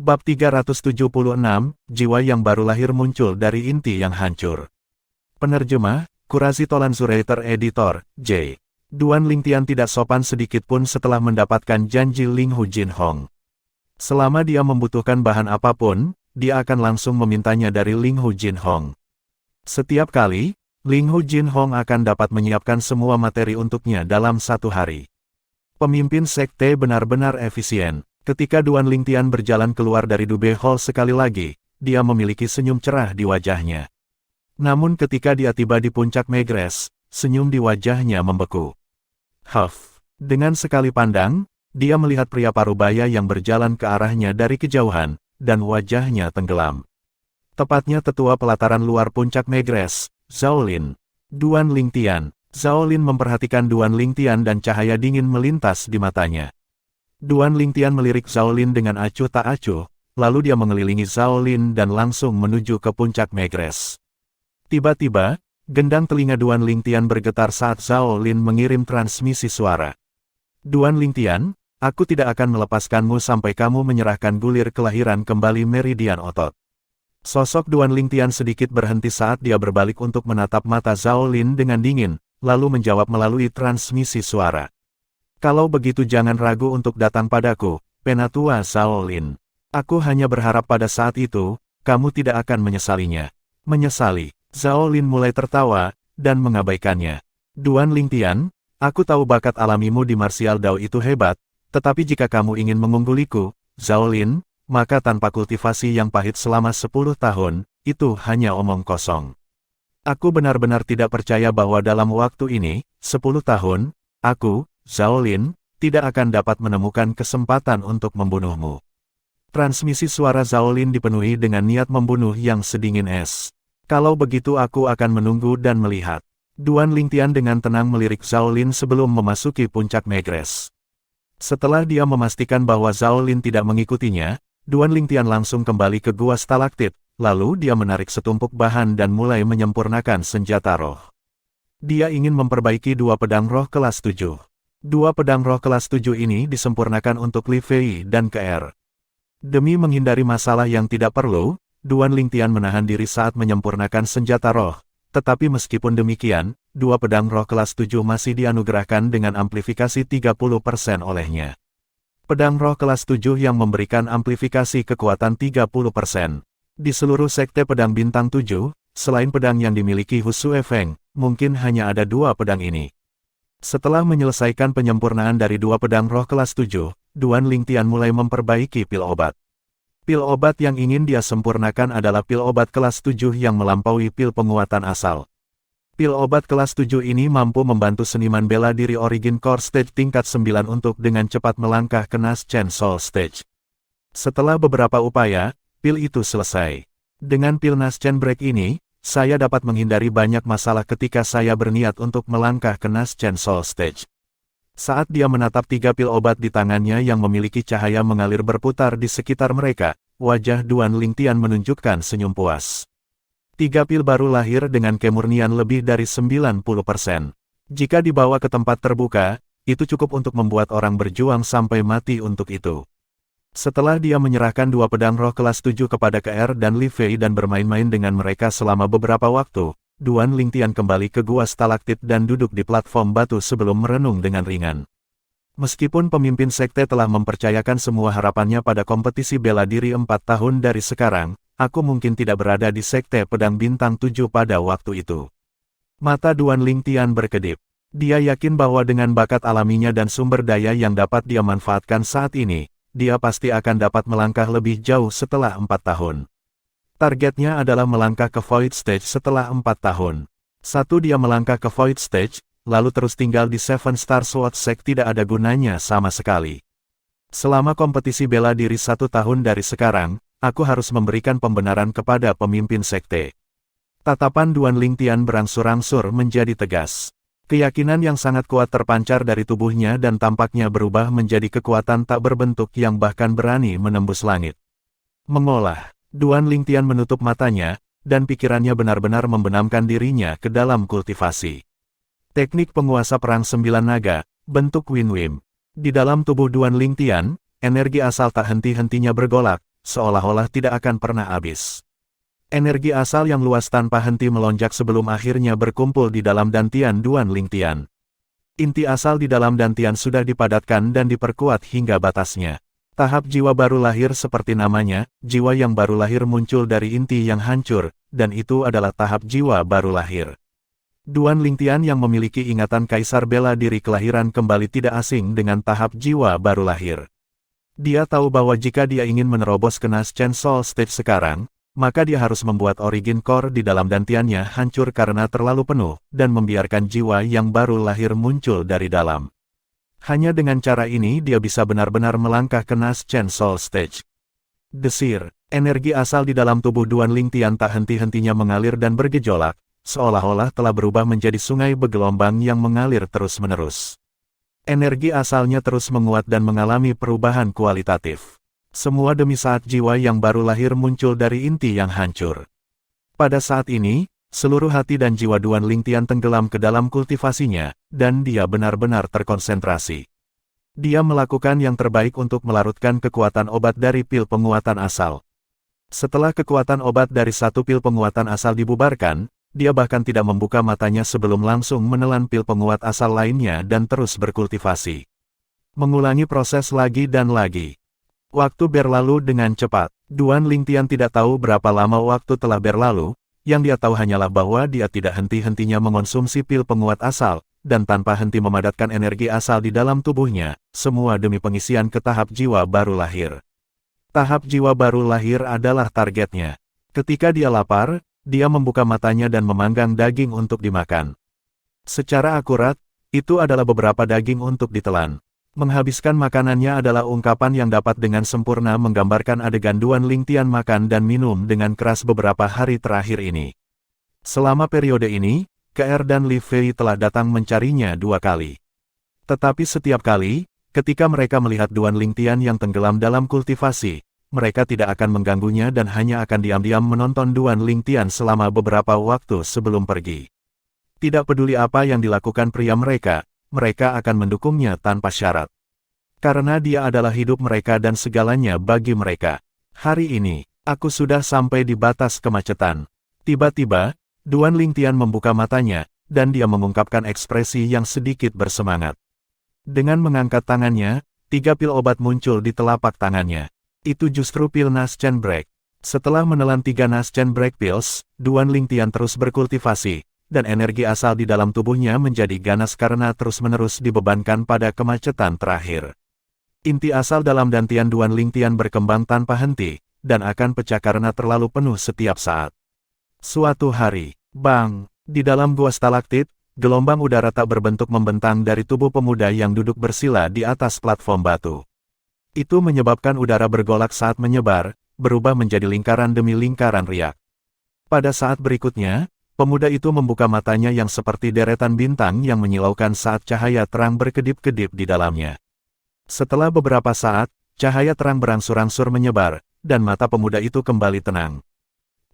Bab 376, Jiwa yang baru lahir muncul dari inti yang hancur. Penerjemah, Kurasi Tolan Zurater Editor, J. Duan Lingtian tidak sopan sedikit pun setelah mendapatkan janji Ling Hu Jinhong. Selama dia membutuhkan bahan apapun, dia akan langsung memintanya dari Ling Hu Jinhong. Setiap kali, Ling Hu Jinhong akan dapat menyiapkan semua materi untuknya dalam satu hari. Pemimpin sekte benar-benar efisien. Ketika Duan Lingtian berjalan keluar dari Dube Hall sekali lagi, dia memiliki senyum cerah di wajahnya. Namun ketika dia tiba di puncak Megress, senyum di wajahnya membeku. Dengan sekali pandang, dia melihat pria parubaya yang berjalan ke arahnya dari kejauhan, dan wajahnya tenggelam. Tepatnya tetua pelataran luar puncak Megress, Zhao Lin. Duan Lingtian. Zhao Lin memperhatikan Duan Lingtian dan cahaya dingin melintas di matanya. Duan Lingtian melirik Zhao Lin dengan acuh tak acuh, lalu dia mengelilingi Zhao Lin dan langsung menuju ke puncak Megress. Tiba-tiba, gendang telinga Duan Lingtian bergetar saat Zhao Lin mengirim transmisi suara. Duan Lingtian, aku tidak akan melepaskanmu sampai kamu menyerahkan gulir kelahiran kembali meridian otot. Sosok Duan Lingtian sedikit berhenti saat dia berbalik untuk menatap mata Zhao Lin dengan dingin, lalu menjawab melalui transmisi suara. Kalau begitu jangan ragu untuk datang padaku, Penatua Zhao Lin. Aku hanya berharap pada saat itu, kamu tidak akan menyesalinya. Menyesali. Zhao Lin mulai tertawa, dan mengabaikannya. Duan Lingtian, aku tahu bakat alamimu di martial Dao itu hebat, tetapi jika kamu ingin mengungguliku, Zhao Lin, maka tanpa kultivasi yang pahit selama 10 tahun, itu hanya omong kosong. Aku benar-benar tidak percaya bahwa dalam waktu ini, 10 tahun, aku, Zhao Lin, tidak akan dapat menemukan kesempatan untuk membunuhmu. Transmisi suara Zhao Lin dipenuhi dengan niat membunuh yang sedingin es. Kalau begitu aku akan menunggu dan melihat. Duan Lingtian dengan tenang melirik Zhao Lin sebelum memasuki puncak Megress. Setelah dia memastikan bahwa Zhao Lin tidak mengikutinya, Duan Lingtian langsung kembali ke gua stalaktit, lalu dia menarik setumpuk bahan dan mulai menyempurnakan senjata roh. Dia ingin memperbaiki dua pedang roh kelas 7. Dua pedang roh kelas 7 ini disempurnakan untuk Li Fei dan KR. Demi menghindari masalah yang tidak perlu, Duan Lingtian menahan diri saat menyempurnakan senjata roh. Tetapi meskipun demikian, dua pedang roh kelas 7 masih dianugerahkan dengan amplifikasi 30% olehnya. Pedang roh kelas 7 yang memberikan amplifikasi kekuatan 30%. Di seluruh sekte pedang bintang 7, selain pedang yang dimiliki Hu Sue Feng, mungkin hanya ada dua pedang ini. Setelah menyelesaikan penyempurnaan dari dua pedang roh kelas 7, Duan Lingtian mulai memperbaiki pil obat. Pil obat yang ingin dia sempurnakan adalah pil obat kelas 7 yang melampaui pil penguatan asal. Pil obat kelas 7 ini mampu membantu seniman bela diri Origin Core Stage tingkat 9 untuk dengan cepat melangkah ke Naschen Soul Stage. Setelah beberapa upaya, pil itu selesai. Dengan pil Naschen Break ini, saya dapat menghindari banyak masalah ketika saya berniat untuk melangkah ke Naschen Soul Stage. Saat dia menatap tiga pil obat di tangannya yang memiliki cahaya mengalir berputar di sekitar mereka, wajah Duan Lingtian menunjukkan senyum puas. Tiga pil baru lahir dengan kemurnian lebih dari 90%. Jika dibawa ke tempat terbuka, itu cukup untuk membuat orang berjuang sampai mati untuk itu. Setelah dia menyerahkan dua pedang roh kelas 7 kepada KR dan Li Fei dan bermain-main dengan mereka selama beberapa waktu, Duan Lingtian kembali ke gua stalaktit dan duduk di platform batu sebelum merenung dengan ringan. Meskipun pemimpin sekte telah mempercayakan semua harapannya pada kompetisi bela diri 4 tahun dari sekarang, aku mungkin tidak berada di sekte pedang bintang 7 pada waktu itu. Mata Duan Lingtian berkedip. Dia yakin bahwa dengan bakat alaminya dan sumber daya yang dapat dia manfaatkan saat ini, dia pasti akan dapat melangkah lebih jauh setelah 4 tahun. Targetnya adalah melangkah ke Void Stage setelah 4 tahun. Dia melangkah ke Void Stage, lalu terus tinggal di Seven Star Sword Sect tidak ada gunanya sama sekali. Selama kompetisi bela diri 1 tahun dari sekarang, aku harus memberikan pembenaran kepada pemimpin sekte. Tatapan Duan Lingtian berangsur-angsur menjadi tegas. Keyakinan yang sangat kuat terpancar dari tubuhnya dan tampaknya berubah menjadi kekuatan tak berbentuk yang bahkan berani menembus langit. Mengolah, Duan Lingtian menutup matanya, dan pikirannya benar-benar membenamkan dirinya ke dalam kultivasi. Teknik penguasa perang 9 naga, bentuk Win Wim. Di dalam tubuh Duan Lingtian, energi asal tak henti-hentinya bergolak, seolah-olah tidak akan pernah habis. Energi asal yang luas tanpa henti melonjak sebelum akhirnya berkumpul di dalam dantian Duan Lingtian. Inti asal di dalam dantian sudah dipadatkan dan diperkuat hingga batasnya. Tahap jiwa baru lahir seperti namanya, jiwa yang baru lahir muncul dari inti yang hancur, dan itu adalah tahap jiwa baru lahir. Duan Lingtian yang memiliki ingatan kaisar bela diri kelahiran kembali tidak asing dengan tahap jiwa baru lahir. Dia tahu bahwa jika dia ingin menerobos ke Naschen Soul Stage sekarang, maka dia harus membuat Origin Core di dalam dantiannya hancur karena terlalu penuh, dan membiarkan jiwa yang baru lahir muncul dari dalam. Hanya dengan cara ini dia bisa benar-benar melangkah ke Naschen Soul Stage. Desir, energi asal di dalam tubuh Duan Lingtian tak henti-hentinya mengalir dan bergejolak, seolah-olah telah berubah menjadi sungai bergelombang yang mengalir terus-menerus. Energi asalnya terus menguat dan mengalami perubahan kualitatif. Semua demi saat jiwa yang baru lahir muncul dari inti yang hancur. Pada saat ini, seluruh hati dan jiwa Duan Lingtian tenggelam ke dalam kultivasinya, dan dia benar-benar terkonsentrasi. Dia melakukan yang terbaik untuk melarutkan kekuatan obat dari pil penguatan asal. Setelah kekuatan obat dari satu pil penguatan asal dibubarkan, dia bahkan tidak membuka matanya sebelum langsung menelan pil penguat asal lainnya dan terus berkultivasi. Mengulangi proses lagi dan lagi. Waktu berlalu dengan cepat. Duan Lingtian tidak tahu berapa lama waktu telah berlalu, yang dia tahu hanyalah bahwa dia tidak henti-hentinya mengonsumsi pil penguat asal, dan tanpa henti memadatkan energi asal di dalam tubuhnya, semua demi pengisian ke tahap jiwa baru lahir. Tahap jiwa baru lahir adalah targetnya. Ketika dia lapar, dia membuka matanya dan memanggang daging untuk dimakan. Secara akurat, itu adalah beberapa daging untuk ditelan. Menghabiskan makanannya adalah ungkapan yang dapat dengan sempurna menggambarkan adegan Duan Lingtian makan dan minum dengan keras beberapa hari terakhir ini. Selama periode ini, KR dan Li Fei telah datang mencarinya 2 kali. Tetapi setiap kali, ketika mereka melihat Duan Lingtian yang tenggelam dalam kultivasi, mereka tidak akan mengganggunya dan hanya akan diam-diam menonton Duan Lingtian selama beberapa waktu sebelum pergi. Tidak peduli apa yang dilakukan pria mereka akan mendukungnya tanpa syarat. Karena dia adalah hidup mereka dan segalanya bagi mereka. Hari ini, aku sudah sampai di batas kemacetan. Tiba-tiba, Duan Lingtian membuka matanya, dan dia mengungkapkan ekspresi yang sedikit bersemangat. Dengan mengangkat tangannya, 3 pil obat muncul di telapak tangannya. Itu justru pil Naschen Break. Setelah menelan 3 Naschen Break Pills, Duan Lingtian terus berkultivasi, dan energi asal di dalam tubuhnya menjadi ganas karena terus-menerus dibebankan pada kemacetan terakhir. Inti asal dalam dantian Duan Lingtian berkembang tanpa henti, dan akan pecah karena terlalu penuh setiap saat. Suatu hari, bang, di dalam gua stalaktit, gelombang udara tak berbentuk membentang dari tubuh pemuda yang duduk bersila di atas platform batu. Itu menyebabkan udara bergolak saat menyebar, berubah menjadi lingkaran demi lingkaran riak. Pada saat berikutnya, pemuda itu membuka matanya yang seperti deretan bintang yang menyilaukan saat cahaya terang berkedip-kedip di dalamnya. Setelah beberapa saat, cahaya terang berangsur-angsur menyebar, dan mata pemuda itu kembali tenang.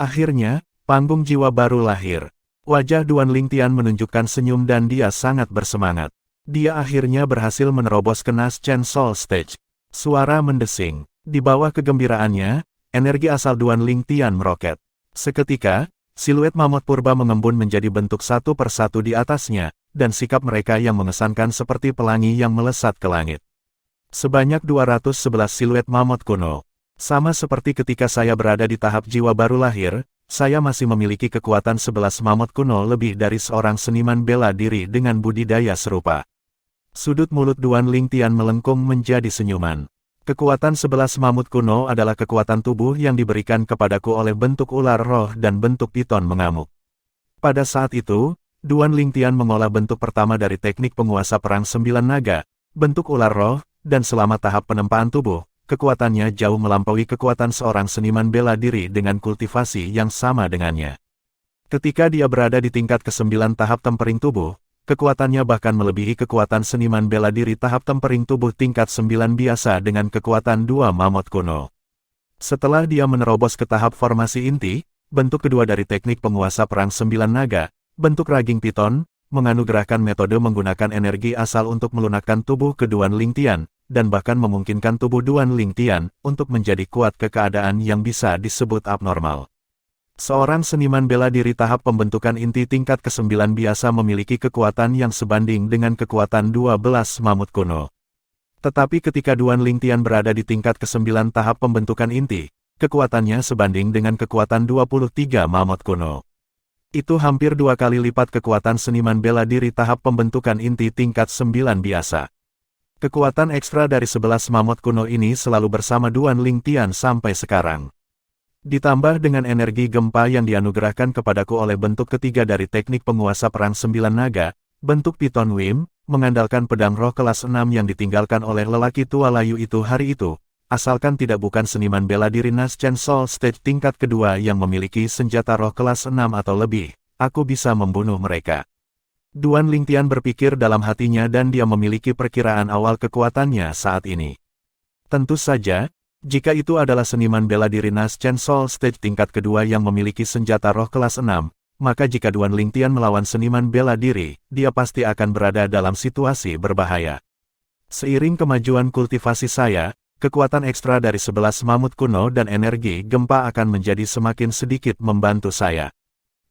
Akhirnya, panggung jiwa baru lahir. Wajah Duan Lingtian menunjukkan senyum dan dia sangat bersemangat. Dia akhirnya berhasil menerobos ke Naschen Soul Stage. Suara mendesing. Di bawah kegembiraannya, energi asal Duan Lingtian meroket. Seketika, siluet mamut purba mengembun menjadi bentuk satu persatu di atasnya, dan sikap mereka yang mengesankan seperti pelangi yang melesat ke langit. Sebanyak 211 siluet mamut kuno. Sama seperti ketika saya berada di tahap jiwa baru lahir, saya masih memiliki kekuatan 11 mamut kuno lebih dari seorang seniman bela diri dengan budidaya serupa. Sudut mulut Duan Lingtian melengkung menjadi senyuman. Kekuatan 11 mamut kuno adalah kekuatan tubuh yang diberikan kepadaku oleh bentuk ular roh dan bentuk piton mengamuk. Pada saat itu, Duan Lingtian mengolah bentuk pertama dari teknik penguasa perang 9 naga, bentuk ular roh, dan selama tahap penempaan tubuh, kekuatannya jauh melampaui kekuatan seorang seniman bela diri dengan kultivasi yang sama dengannya. Ketika dia berada di tingkat ke-9 tahap tempering tubuh, kekuatannya bahkan melebihi kekuatan seniman bela diri tahap tempering tubuh tingkat 9 biasa dengan kekuatan 2 mamut kuno. Setelah dia menerobos ke tahap formasi inti, bentuk kedua dari teknik penguasa perang 9 naga, bentuk raging piton, menganugerahkan metode menggunakan energi asal untuk melunakkan tubuh ke Duan Lingtian, dan bahkan memungkinkan tubuh Duan Lingtian untuk menjadi kuat ke keadaan yang bisa disebut abnormal. Seorang seniman bela diri tahap pembentukan inti tingkat ke-9 biasa memiliki kekuatan yang sebanding dengan kekuatan 12 mamut kuno. Tetapi ketika Duan Lingtian berada di tingkat ke-9 tahap pembentukan inti, kekuatannya sebanding dengan kekuatan 23 mamut kuno. Itu hampir 2 kali lipat kekuatan seniman bela diri tahap pembentukan inti tingkat 9 biasa. Kekuatan ekstra dari 11 mamut kuno ini selalu bersama Duan Lingtian sampai sekarang. Ditambah dengan energi gempa yang dianugerahkan kepadaku oleh bentuk ketiga dari teknik penguasa perang 9 naga, bentuk Piton Wim, mengandalkan pedang roh kelas 6 yang ditinggalkan oleh lelaki tua layu itu hari itu, asalkan tidak bukan seniman bela diri Naschen Soul Stage tingkat kedua yang memiliki senjata roh kelas 6 atau lebih, aku bisa membunuh mereka. Duan Lingtian berpikir dalam hatinya dan dia memiliki perkiraan awal kekuatannya saat ini. Tentu saja, jika itu adalah seniman bela diri Naschen Soul Stage tingkat kedua yang memiliki senjata roh kelas 6, maka jika Duan Lingtian melawan seniman bela diri, dia pasti akan berada dalam situasi berbahaya. Seiring kemajuan kultivasi saya, kekuatan ekstra dari 11 mamut kuno dan energi gempa akan menjadi semakin sedikit membantu saya.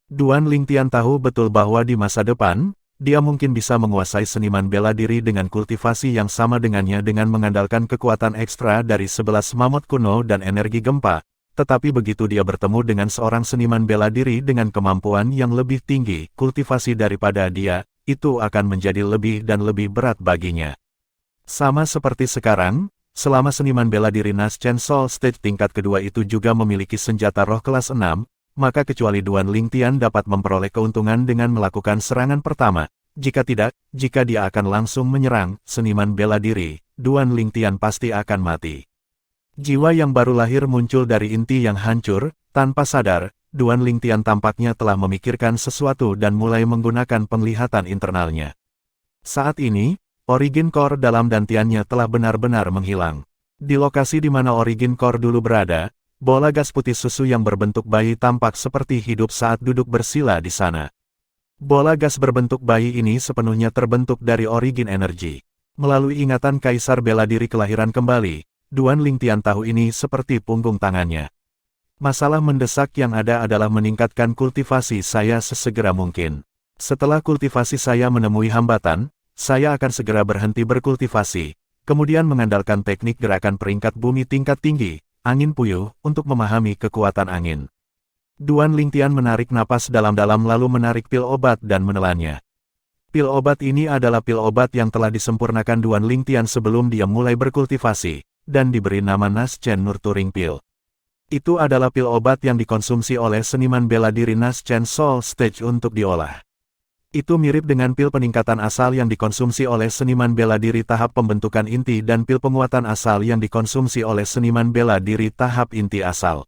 Duan Lingtian tahu betul bahwa di masa depan, dia mungkin bisa menguasai seniman bela diri dengan kultivasi yang sama dengannya dengan mengandalkan kekuatan ekstra dari 11 mamut kuno dan energi gempa, tetapi begitu dia bertemu dengan seorang seniman bela diri dengan kemampuan yang lebih tinggi, kultivasi daripada dia, itu akan menjadi lebih dan lebih berat baginya. Sama seperti sekarang, selama seniman bela diri Naschen Soul Stage tingkat kedua itu juga memiliki senjata roh kelas 6, maka kecuali Duan Lingtian dapat memperoleh keuntungan dengan melakukan serangan pertama. Jika tidak, jika dia akan langsung menyerang seniman bela diri, Duan Lingtian pasti akan mati. Jiwa yang baru lahir muncul dari inti yang hancur, tanpa sadar, Duan Lingtian tampaknya telah memikirkan sesuatu dan mulai menggunakan penglihatan internalnya. Saat ini, origin core dalam dantiannya telah benar-benar menghilang. Di lokasi di mana origin core dulu berada, bola gas putih susu yang berbentuk bayi tampak seperti hidup saat duduk bersila di sana. Bola gas berbentuk bayi ini sepenuhnya terbentuk dari origin energi. Melalui ingatan Kaisar Bela Diri kelahiran kembali, Duan Lingtian tahu ini seperti punggung tangannya. Masalah mendesak yang ada adalah meningkatkan kultivasi saya sesegera mungkin. Setelah kultivasi saya menemui hambatan, saya akan segera berhenti berkultivasi, kemudian mengandalkan teknik gerakan peringkat bumi tingkat tinggi, angin puyuh, untuk memahami kekuatan angin. Duan Lingtian menarik napas dalam-dalam lalu menarik pil obat dan menelannya. Pil obat ini adalah pil obat yang telah disempurnakan Duan Lingtian sebelum dia mulai berkultivasi, dan diberi nama Naschen Nurturing Pill. Itu adalah pil obat yang dikonsumsi oleh seniman bela diri Naschen Soul Stage untuk diolah. Itu mirip dengan pil peningkatan asal yang dikonsumsi oleh seniman bela diri tahap pembentukan inti dan pil penguatan asal yang dikonsumsi oleh seniman bela diri tahap inti asal.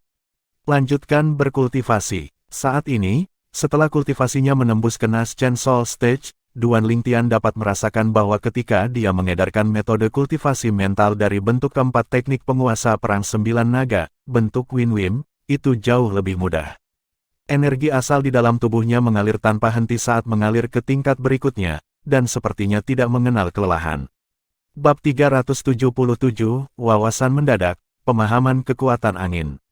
Lanjutkan berkultivasi. Saat ini, setelah kultivasinya menembus ke Naschen Soul Stage, Duan Lingtian dapat merasakan bahwa ketika dia mengedarkan metode kultivasi mental dari bentuk keempat teknik penguasa perang 9 naga, bentuk Win Wim, itu jauh lebih mudah. Energi asal di dalam tubuhnya mengalir tanpa henti saat mengalir ke tingkat berikutnya, dan sepertinya tidak mengenal kelelahan. Bab 377, Wawasan Mendadak, Pemahaman Kekuatan Angin.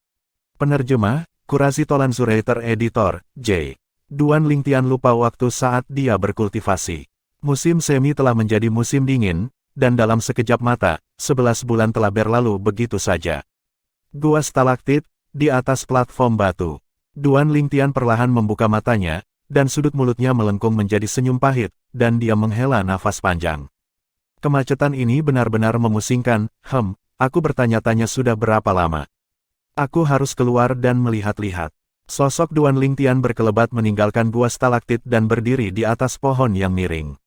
Penerjemah, Kurazi Tolan Zuraiter Editor, J. Duan Lingtian lupa waktu saat dia berkultivasi. Musim semi telah menjadi musim dingin, dan dalam sekejap mata, 11 bulan telah berlalu begitu saja. Gua stalaktit, di atas platform batu. Duan Lingtian perlahan membuka matanya, dan sudut mulutnya melengkung menjadi senyum pahit, dan dia menghela nafas panjang. Kemacetan ini benar-benar memusingkan, aku bertanya-tanya sudah berapa lama. Aku harus keluar dan melihat-lihat. Sosok Duan Lingtian berkelebat meninggalkan gua stalaktit dan berdiri di atas pohon yang miring.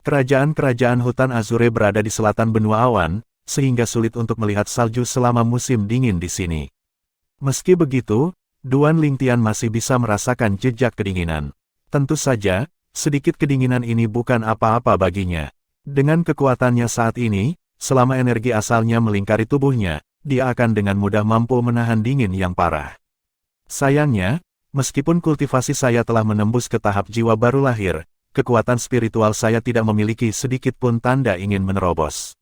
Kerajaan-kerajaan hutan Azure berada di selatan benua awan, sehingga sulit untuk melihat salju selama musim dingin di sini. Meski begitu, Duan Lingtian masih bisa merasakan jejak kedinginan. Tentu saja, sedikit kedinginan ini bukan apa-apa baginya. Dengan kekuatannya saat ini, selama energi asalnya melingkari tubuhnya, dia akan dengan mudah mampu menahan dingin yang parah. Sayangnya, meskipun kultivasi saya telah menembus ke tahap jiwa baru lahir, kekuatan spiritual saya tidak memiliki sedikit pun tanda ingin menerobos.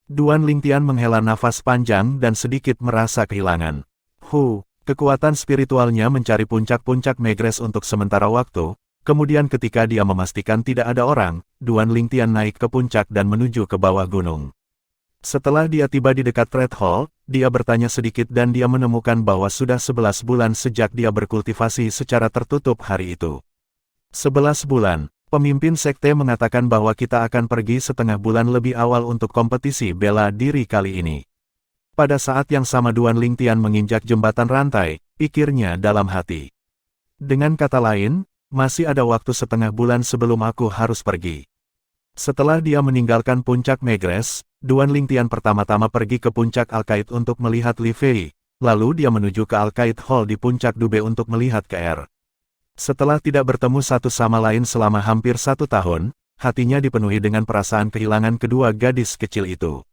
Duan Lingtian menghela nafas panjang dan sedikit merasa kehilangan. Kekuatan spiritualnya mencari puncak-puncak Megrez untuk sementara waktu, kemudian ketika dia memastikan tidak ada orang, Duan Lingtian naik ke puncak dan menuju ke bawah gunung. Setelah dia tiba di dekat Red Hall, dia bertanya sedikit dan dia menemukan bahwa sudah 11 bulan sejak dia berkultivasi secara tertutup hari itu. 11 bulan, pemimpin sekte mengatakan bahwa kita akan pergi setengah bulan lebih awal untuk kompetisi bela diri kali ini. Pada saat yang sama Duan Lingtian menginjak jembatan rantai, pikirnya dalam hati. Dengan kata lain, masih ada waktu setengah bulan sebelum aku harus pergi. Setelah dia meninggalkan puncak Megrez, Duan Lingtian pertama-tama pergi ke puncak Alkaid untuk melihat Li Fei, lalu dia menuju ke Alkaid Hall di puncak Dube untuk melihat KR. Setelah tidak bertemu satu sama lain selama hampir 1 tahun, hatinya dipenuhi dengan perasaan kehilangan kedua gadis kecil itu.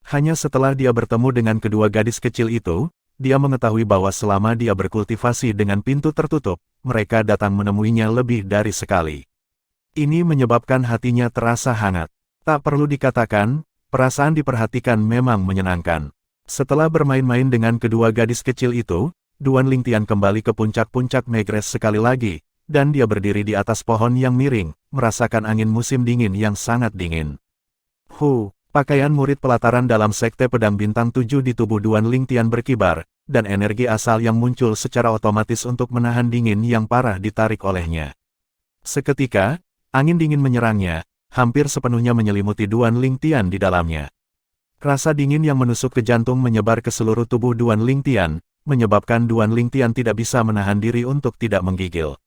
Hanya setelah dia bertemu dengan kedua gadis kecil itu, dia mengetahui bahwa selama dia berkultivasi dengan pintu tertutup, mereka datang menemuinya lebih dari sekali. Ini menyebabkan hatinya terasa hangat. Tak perlu dikatakan, perasaan diperhatikan memang menyenangkan. Setelah bermain-main dengan kedua gadis kecil itu, Duan Lingtian kembali ke puncak-puncak Megrez sekali lagi, dan dia berdiri di atas pohon yang miring, merasakan angin musim dingin yang sangat dingin. Pakaian murid pelataran dalam Sekte Pedang Bintang 7 di tubuh Duan Lingtian berkibar, dan energi asal yang muncul secara otomatis untuk menahan dingin yang parah ditarik olehnya. Seketika, angin dingin menyerangnya, hampir sepenuhnya menyelimuti Duan Lingtian di dalamnya. Rasa dingin yang menusuk ke jantung menyebar ke seluruh tubuh Duan Lingtian, menyebabkan Duan Lingtian tidak bisa menahan diri untuk tidak menggigil.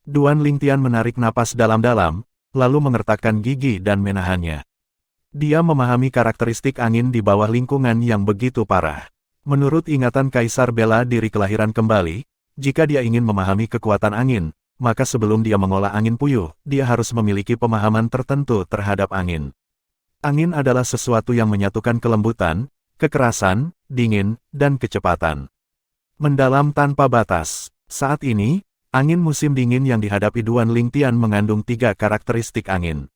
Duan Lingtian menarik napas dalam-dalam, lalu mengertakkan gigi dan menahannya. Dia memahami karakteristik angin di bawah lingkungan yang begitu parah. Menurut ingatan Kaisar Bela Diri Kelahiran Kembali, jika dia ingin memahami kekuatan angin, maka sebelum dia mengolah angin puyuh, dia harus memiliki pemahaman tertentu terhadap angin. Angin adalah sesuatu yang menyatukan kelembutan, kekerasan, dingin, dan kecepatan. Mendalam tanpa batas. Saat ini, angin musim dingin yang dihadapi Duan Lingtian mengandung 3 karakteristik angin.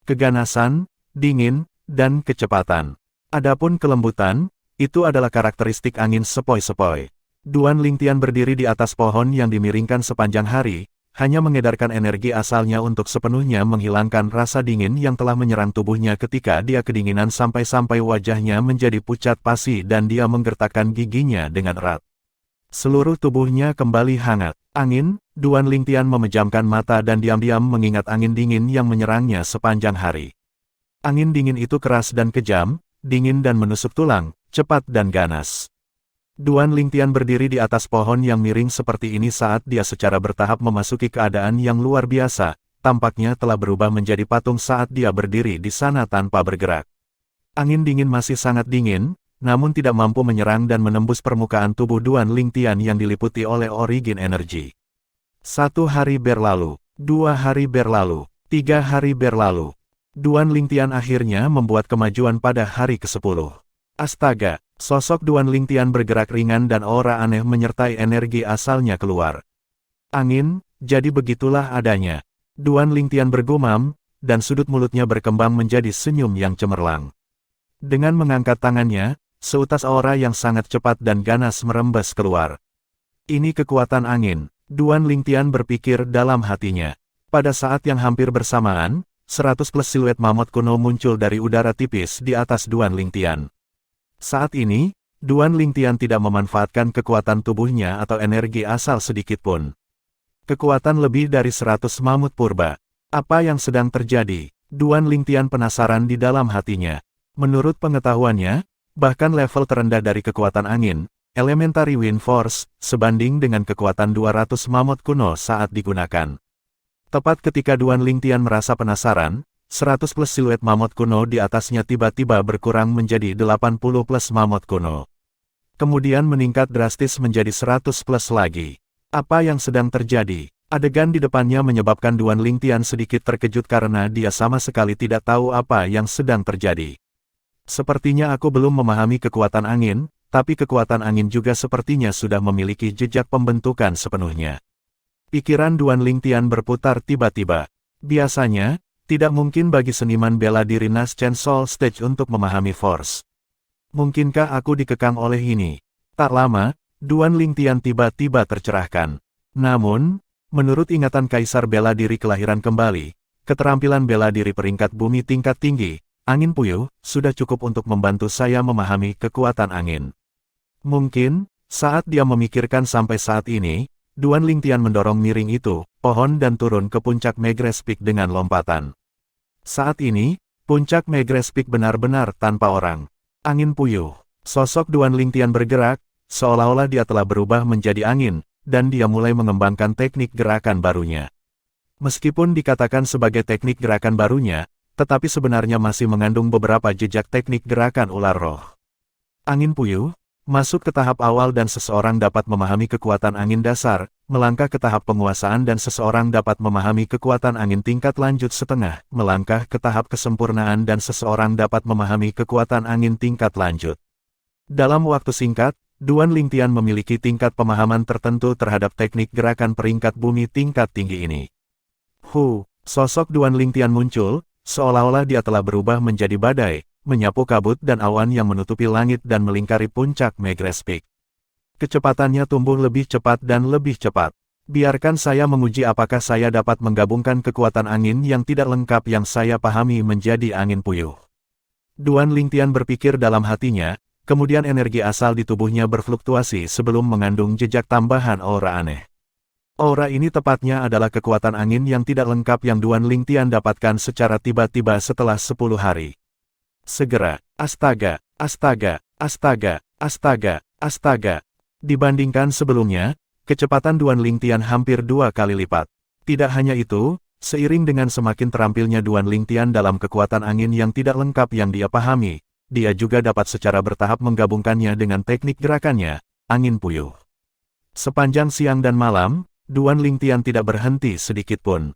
Keganasan, dingin, dan kecepatan. Adapun kelembutan, itu adalah karakteristik angin sepoi-sepoi. Duan Lingtian berdiri di atas pohon yang dimiringkan sepanjang hari, hanya mengedarkan energi asalnya untuk sepenuhnya menghilangkan rasa dingin yang telah menyerang tubuhnya ketika dia kedinginan sampai-sampai wajahnya menjadi pucat pasi dan dia menggertakkan giginya dengan erat. Seluruh tubuhnya kembali hangat. Angin, Duan Lingtian memejamkan mata dan diam-diam mengingat angin dingin yang menyerangnya sepanjang hari. Angin dingin itu keras dan kejam, dingin dan menusuk tulang, cepat dan ganas. Duan Lingtian berdiri di atas pohon yang miring seperti ini saat dia secara bertahap memasuki keadaan yang luar biasa, tampaknya telah berubah menjadi patung saat dia berdiri di sana tanpa bergerak. Angin dingin masih sangat dingin, namun tidak mampu menyerang dan menembus permukaan tubuh Duan Lingtian yang diliputi oleh origin energi. 1 hari berlalu, 2 hari berlalu, 3 hari berlalu. Duan Lingtian akhirnya membuat kemajuan pada hari ke-10. Astaga, sosok Duan Lingtian bergerak ringan dan aura aneh menyertai energi asalnya keluar. Angin, jadi begitulah adanya. Duan Lingtian bergumam, dan sudut mulutnya berkembang menjadi senyum yang cemerlang. Dengan mengangkat tangannya, seutas aura yang sangat cepat dan ganas merembes keluar. Ini kekuatan angin, Duan Lingtian berpikir dalam hatinya. Pada saat yang hampir bersamaan, 100 plus siluet mamut kuno muncul dari udara tipis di atas Duan Lingtian. Saat ini, Duan Lingtian tidak memanfaatkan kekuatan tubuhnya atau energi asal sedikit pun. Kekuatan lebih dari 100 mamut purba. Apa yang sedang terjadi? Duan Lingtian penasaran di dalam hatinya. Menurut pengetahuannya, bahkan level terendah dari kekuatan angin, Elementary Wind Force, sebanding dengan kekuatan 200 mamut kuno saat digunakan. Tepat ketika Duan Lingtian merasa penasaran, 100 plus siluet mamut kuno di atasnya tiba-tiba berkurang menjadi 80 plus mamut kuno. Kemudian meningkat drastis menjadi 100 plus lagi. Apa yang sedang terjadi? Adegan di depannya menyebabkan Duan Lingtian sedikit terkejut karena dia sama sekali tidak tahu apa yang sedang terjadi. Sepertinya aku belum memahami kekuatan angin, tapi kekuatan angin juga sepertinya sudah memiliki jejak pembentukan sepenuhnya. Pikiran Duan Lingtian berputar tiba-tiba. Biasanya, tidak mungkin bagi seniman bela diri Naschen Soul Stage untuk memahami Force. Mungkinkah aku dikekang oleh ini? Tak lama, Duan Lingtian tiba-tiba tercerahkan. Namun, menurut ingatan Kaisar Bela Diri Kelahiran Kembali, keterampilan bela diri peringkat bumi tingkat tinggi, angin puyuh, sudah cukup untuk membantu saya memahami kekuatan angin. Mungkin, saat dia memikirkan sampai saat ini, Duan Lingtian mendorong miring itu, pohon dan turun ke puncak Megress Peak dengan lompatan. Saat ini, puncak Megress Peak benar-benar tanpa orang. Angin puyuh. Sosok Duan Lingtian bergerak, seolah-olah dia telah berubah menjadi angin, dan dia mulai mengembangkan teknik gerakan barunya. Meskipun dikatakan sebagai teknik gerakan barunya, tetapi sebenarnya masih mengandung beberapa jejak teknik gerakan ular roh. Angin puyuh, masuk ke tahap awal dan seseorang dapat memahami kekuatan angin dasar, melangkah ke tahap penguasaan dan seseorang dapat memahami kekuatan angin tingkat lanjut setengah, melangkah ke tahap kesempurnaan dan seseorang dapat memahami kekuatan angin tingkat lanjut. Dalam waktu singkat, Duan Lingtian memiliki tingkat pemahaman tertentu terhadap teknik gerakan peringkat bumi tingkat tinggi ini. Sosok Duan Lingtian muncul, seolah-olah dia telah berubah menjadi badai, menyapu kabut dan awan yang menutupi langit dan melingkari puncak Megress Peak. Kecepatannya tumbuh lebih cepat dan lebih cepat. Biarkan saya menguji apakah saya dapat menggabungkan kekuatan angin yang tidak lengkap yang saya pahami menjadi angin puyuh. Duan Lingtian berpikir dalam hatinya, kemudian energi asal di tubuhnya berfluktuasi sebelum mengandung jejak tambahan aura aneh. Aura ini tepatnya adalah kekuatan angin yang tidak lengkap yang Duan Lingtian dapatkan secara tiba-tiba setelah 10 hari. Segera, astaga, astaga, astaga, astaga, astaga. Dibandingkan sebelumnya, kecepatan Duan Lingtian hampir 2 kali lipat. Tidak hanya itu, seiring dengan semakin terampilnya Duan Lingtian dalam kekuatan angin yang tidak lengkap yang dia pahami, dia juga dapat secara bertahap menggabungkannya dengan teknik gerakannya, angin puyuh. Sepanjang siang dan malam, Duan Lingtian tidak berhenti sedikit pun.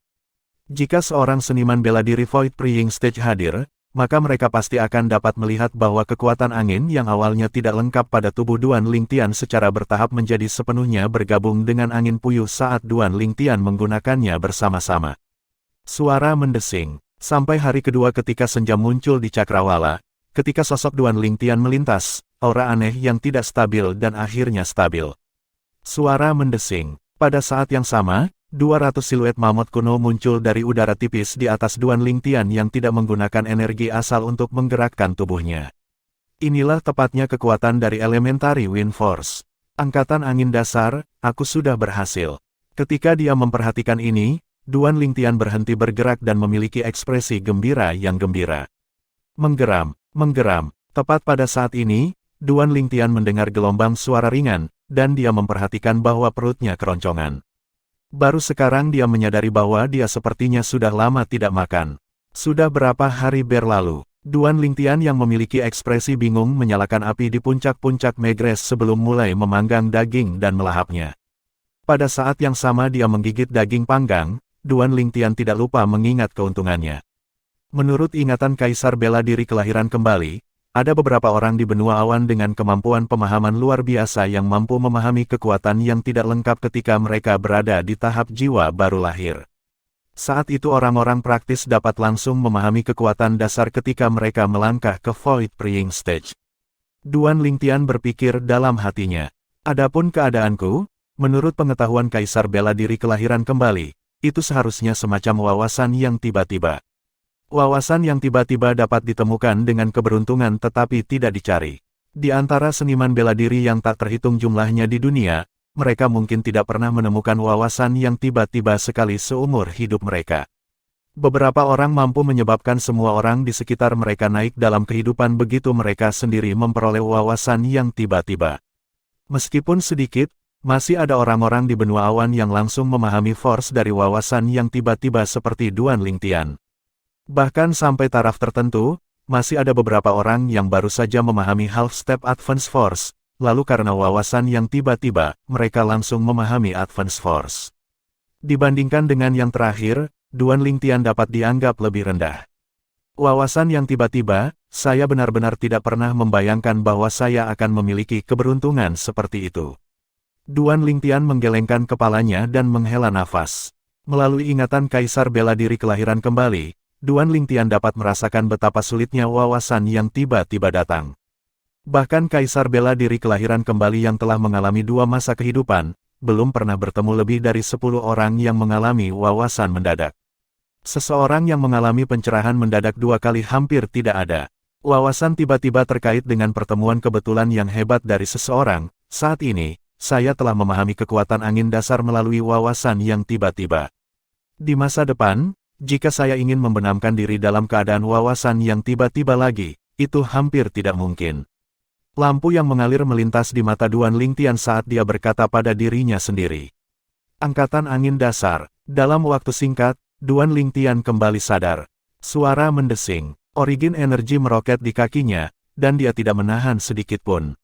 Jika seorang seniman bela diri Void Praying Stage hadir, maka mereka pasti akan dapat melihat bahwa kekuatan angin yang awalnya tidak lengkap pada tubuh Duan Lingtian secara bertahap menjadi sepenuhnya bergabung dengan angin puyuh saat Duan Lingtian menggunakannya bersama-sama. Suara mendesing. Sampai hari kedua ketika senja muncul di Cakrawala, ketika sosok Duan Lingtian melintas, aura aneh yang tidak stabil dan akhirnya stabil. Suara mendesing. Pada saat yang sama, 200 siluet mamut kuno muncul dari udara tipis di atas Duan Lingtian yang tidak menggunakan energi asal untuk menggerakkan tubuhnya. Inilah tepatnya kekuatan dari Elementary Wind Force. Angkatan angin dasar, aku sudah berhasil. Ketika dia memperhatikan ini, Duan Lingtian berhenti bergerak dan memiliki ekspresi gembira yang gembira. Menggeram, menggeram. Tepat pada saat ini, Duan Lingtian mendengar gelombang suara ringan, dan dia memperhatikan bahwa perutnya keroncongan. Baru sekarang dia menyadari bahwa dia sepertinya sudah lama tidak makan. Sudah berapa hari berlalu, Duan Lingtian yang memiliki ekspresi bingung menyalakan api di puncak-puncak Megress sebelum mulai memanggang daging dan melahapnya. Pada saat yang sama dia menggigit daging panggang, Duan Lingtian tidak lupa mengingat keuntungannya. Menurut ingatan Kaisar Bela Diri Kelahiran Kembali, ada beberapa orang di benua awan dengan kemampuan pemahaman luar biasa yang mampu memahami kekuatan yang tidak lengkap ketika mereka berada di tahap jiwa baru lahir. Saat itu orang-orang praktis dapat langsung memahami kekuatan dasar ketika mereka melangkah ke Void Praying Stage. Duan Lingtian berpikir dalam hatinya, adapun keadaanku, menurut pengetahuan Kaisar Bela Diri Kelahiran Kembali, itu seharusnya semacam wawasan yang tiba-tiba. Wawasan yang tiba-tiba dapat ditemukan dengan keberuntungan tetapi tidak dicari. Di antara seniman bela diri yang tak terhitung jumlahnya di dunia, mereka mungkin tidak pernah menemukan wawasan yang tiba-tiba sekali seumur hidup mereka. Beberapa orang mampu menyebabkan semua orang di sekitar mereka naik dalam kehidupan begitu mereka sendiri memperoleh wawasan yang tiba-tiba. Meskipun sedikit, masih ada orang-orang di benua awan yang langsung memahami force dari wawasan yang tiba-tiba seperti Duan Lingtian. Bahkan sampai taraf tertentu, masih ada beberapa orang yang baru saja memahami half-step advance force, lalu karena wawasan yang tiba-tiba, mereka langsung memahami advance force. Dibandingkan dengan yang terakhir, Duan Lingtian dapat dianggap lebih rendah. Wawasan yang tiba-tiba, saya benar-benar tidak pernah membayangkan bahwa saya akan memiliki keberuntungan seperti itu. Duan Lingtian menggelengkan kepalanya dan menghela nafas. Melalui ingatan Kaisar bela diri kelahiran kembali, Duan Lingtian dapat merasakan betapa sulitnya wawasan yang tiba-tiba datang. Bahkan Kaisar bela diri kelahiran kembali yang telah mengalami 2 masa kehidupan, belum pernah bertemu lebih dari 10 orang yang mengalami wawasan mendadak. Seseorang yang mengalami pencerahan mendadak 2 kali hampir tidak ada. Wawasan tiba-tiba terkait dengan pertemuan kebetulan yang hebat dari seseorang. Saat ini, saya telah memahami kekuatan angin dasar melalui wawasan yang tiba-tiba. Di masa depan, jika saya ingin membenamkan diri dalam keadaan wawasan yang tiba-tiba lagi, itu hampir tidak mungkin. Lampu yang mengalir melintas di mata Duan Lingtian saat dia berkata pada dirinya sendiri. Angkatan angin dasar. Dalam waktu singkat, Duan Lingtian kembali sadar. Suara mendesing, origin energi meroket di kakinya, dan dia tidak menahan sedikit pun.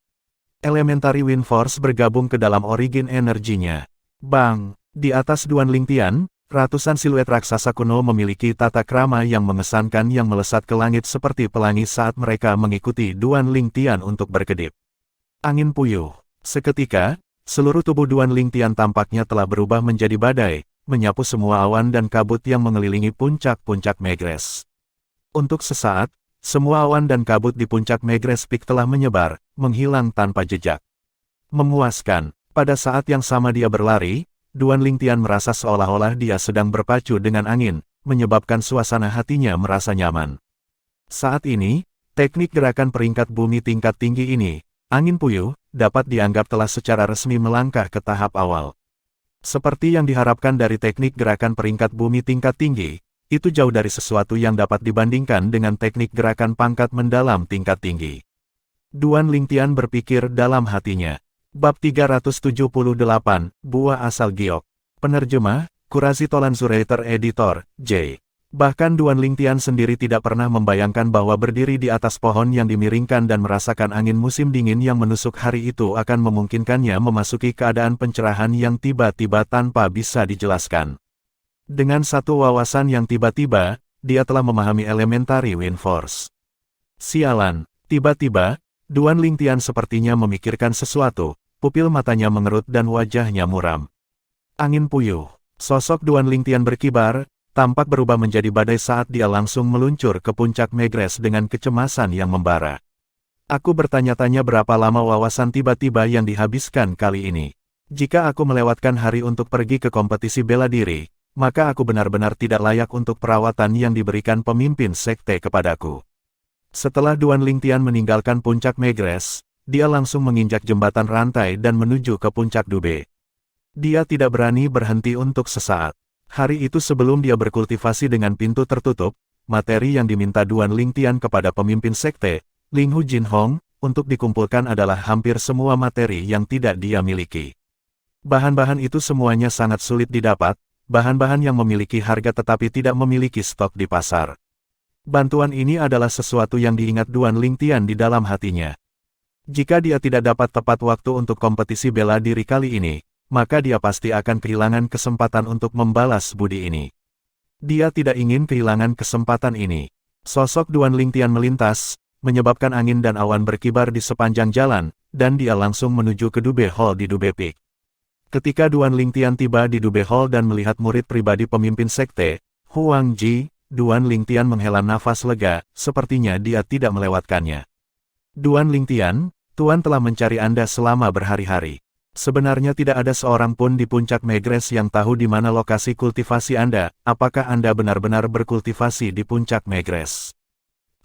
Elementary Wind Force bergabung ke dalam origin energinya. Bang! Di atas Duan Lingtian, ratusan siluet raksasa kuno memiliki tata krama yang mengesankan yang melesat ke langit seperti pelangi saat mereka mengikuti Duan Lingtian untuk berkedip. Angin puyuh. Seketika, seluruh tubuh Duan Lingtian tampaknya telah berubah menjadi badai, menyapu semua awan dan kabut yang mengelilingi puncak-puncak Megrez. Untuk sesaat, semua awan dan kabut di puncak Megrez Peak telah menyebar, menghilang tanpa jejak. Memuaskan, pada saat yang sama dia berlari, Duan Lingtian merasa seolah-olah dia sedang berpacu dengan angin, menyebabkan suasana hatinya merasa nyaman. Saat ini, teknik gerakan peringkat bumi tingkat tinggi ini, angin puyuh, dapat dianggap telah secara resmi melangkah ke tahap awal. Seperti yang diharapkan dari teknik gerakan peringkat bumi tingkat tinggi, itu jauh dari sesuatu yang dapat dibandingkan dengan teknik gerakan pangkat mendalam tingkat tinggi. Duan Lingtian berpikir dalam hatinya. Bab 378, Buah Asal Giok. Penerjemah, Kurazi Tolanzurator Editor, J. Bahkan Duan Lingtian sendiri tidak pernah membayangkan bahwa berdiri di atas pohon yang dimiringkan dan merasakan angin musim dingin yang menusuk hari itu akan memungkinkannya memasuki keadaan pencerahan yang tiba-tiba tanpa bisa dijelaskan. Dengan satu wawasan yang tiba-tiba, dia telah memahami Elementary Wind Force. Sialan, tiba-tiba, Duan Lingtian sepertinya memikirkan sesuatu. Pupil matanya mengerut dan wajahnya muram. Angin puyuh. Sosok Duan Lingtian berkibar, tampak berubah menjadi badai saat dia langsung meluncur ke puncak Megrez dengan kecemasan yang membara. Aku bertanya-tanya berapa lama wawasan tiba-tiba yang dihabiskan kali ini. Jika aku melewatkan hari untuk pergi ke kompetisi bela diri, maka aku benar-benar tidak layak untuk perawatan yang diberikan pemimpin sekte kepadaku. Setelah Duan Lingtian meninggalkan puncak Megrez, dia langsung menginjak jembatan rantai dan menuju ke puncak Dube. Dia tidak berani berhenti untuk sesaat. Hari itu sebelum dia berkultivasi dengan pintu tertutup, materi yang diminta Duan Lingtian kepada pemimpin sekte, Linghu Jinhong, untuk dikumpulkan adalah hampir semua materi yang tidak dia miliki. Bahan-bahan itu semuanya sangat sulit didapat, bahan-bahan yang memiliki harga tetapi tidak memiliki stok di pasar. Bantuan ini adalah sesuatu yang diingat Duan Lingtian di dalam hatinya. Jika dia tidak dapat tepat waktu untuk kompetisi bela diri kali ini, maka dia pasti akan kehilangan kesempatan untuk membalas budi ini. Dia tidak ingin kehilangan kesempatan ini. Sosok Duan Lingtian melintas, menyebabkan angin dan awan berkibar di sepanjang jalan, dan dia langsung menuju ke Dube Hall di Dube Peak. Ketika Duan Lingtian tiba di Dube Hall dan melihat murid pribadi pemimpin sekte, Huang Ji, Duan Lingtian menghela nafas lega, sepertinya dia tidak melewatkannya. Duan Lingtian, Tuan telah mencari Anda selama berhari-hari. Sebenarnya tidak ada seorang pun di puncak Megrez yang tahu di mana lokasi kultivasi Anda. Apakah Anda benar-benar berkultivasi di puncak Megrez?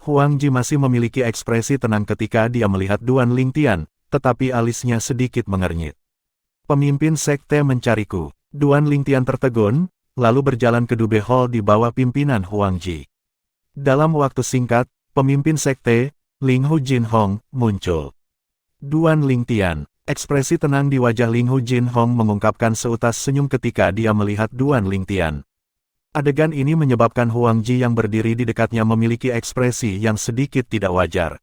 Huang Ji masih memiliki ekspresi tenang ketika dia melihat Duan Lingtian, tetapi alisnya sedikit mengernyit. Pemimpin sekte mencariku. Duan Lingtian tertegun, lalu berjalan ke Dube Hall di bawah pimpinan Huang Ji. Dalam waktu singkat, pemimpin sekte, Linghu Jinhong, muncul. Duan Lingtian, ekspresi tenang di wajah Linghu Jinhong mengungkapkan seutas senyum ketika dia melihat Duan Lingtian. Adegan ini menyebabkan Huang Ji yang berdiri di dekatnya memiliki ekspresi yang sedikit tidak wajar.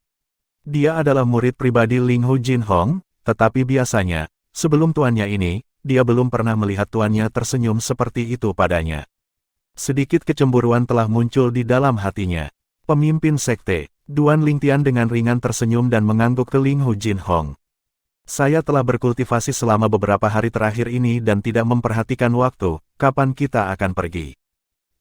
Dia adalah murid pribadi Linghu Jinhong, tetapi biasanya, sebelum tuannya ini, dia belum pernah melihat tuannya tersenyum seperti itu padanya. Sedikit kecemburuan telah muncul di dalam hatinya. Pemimpin sekte, Duan Lingtian dengan ringan tersenyum dan mengangguk ke Linghu Jinhong. Saya telah berkultivasi selama beberapa hari terakhir ini dan tidak memperhatikan waktu, kapan kita akan pergi.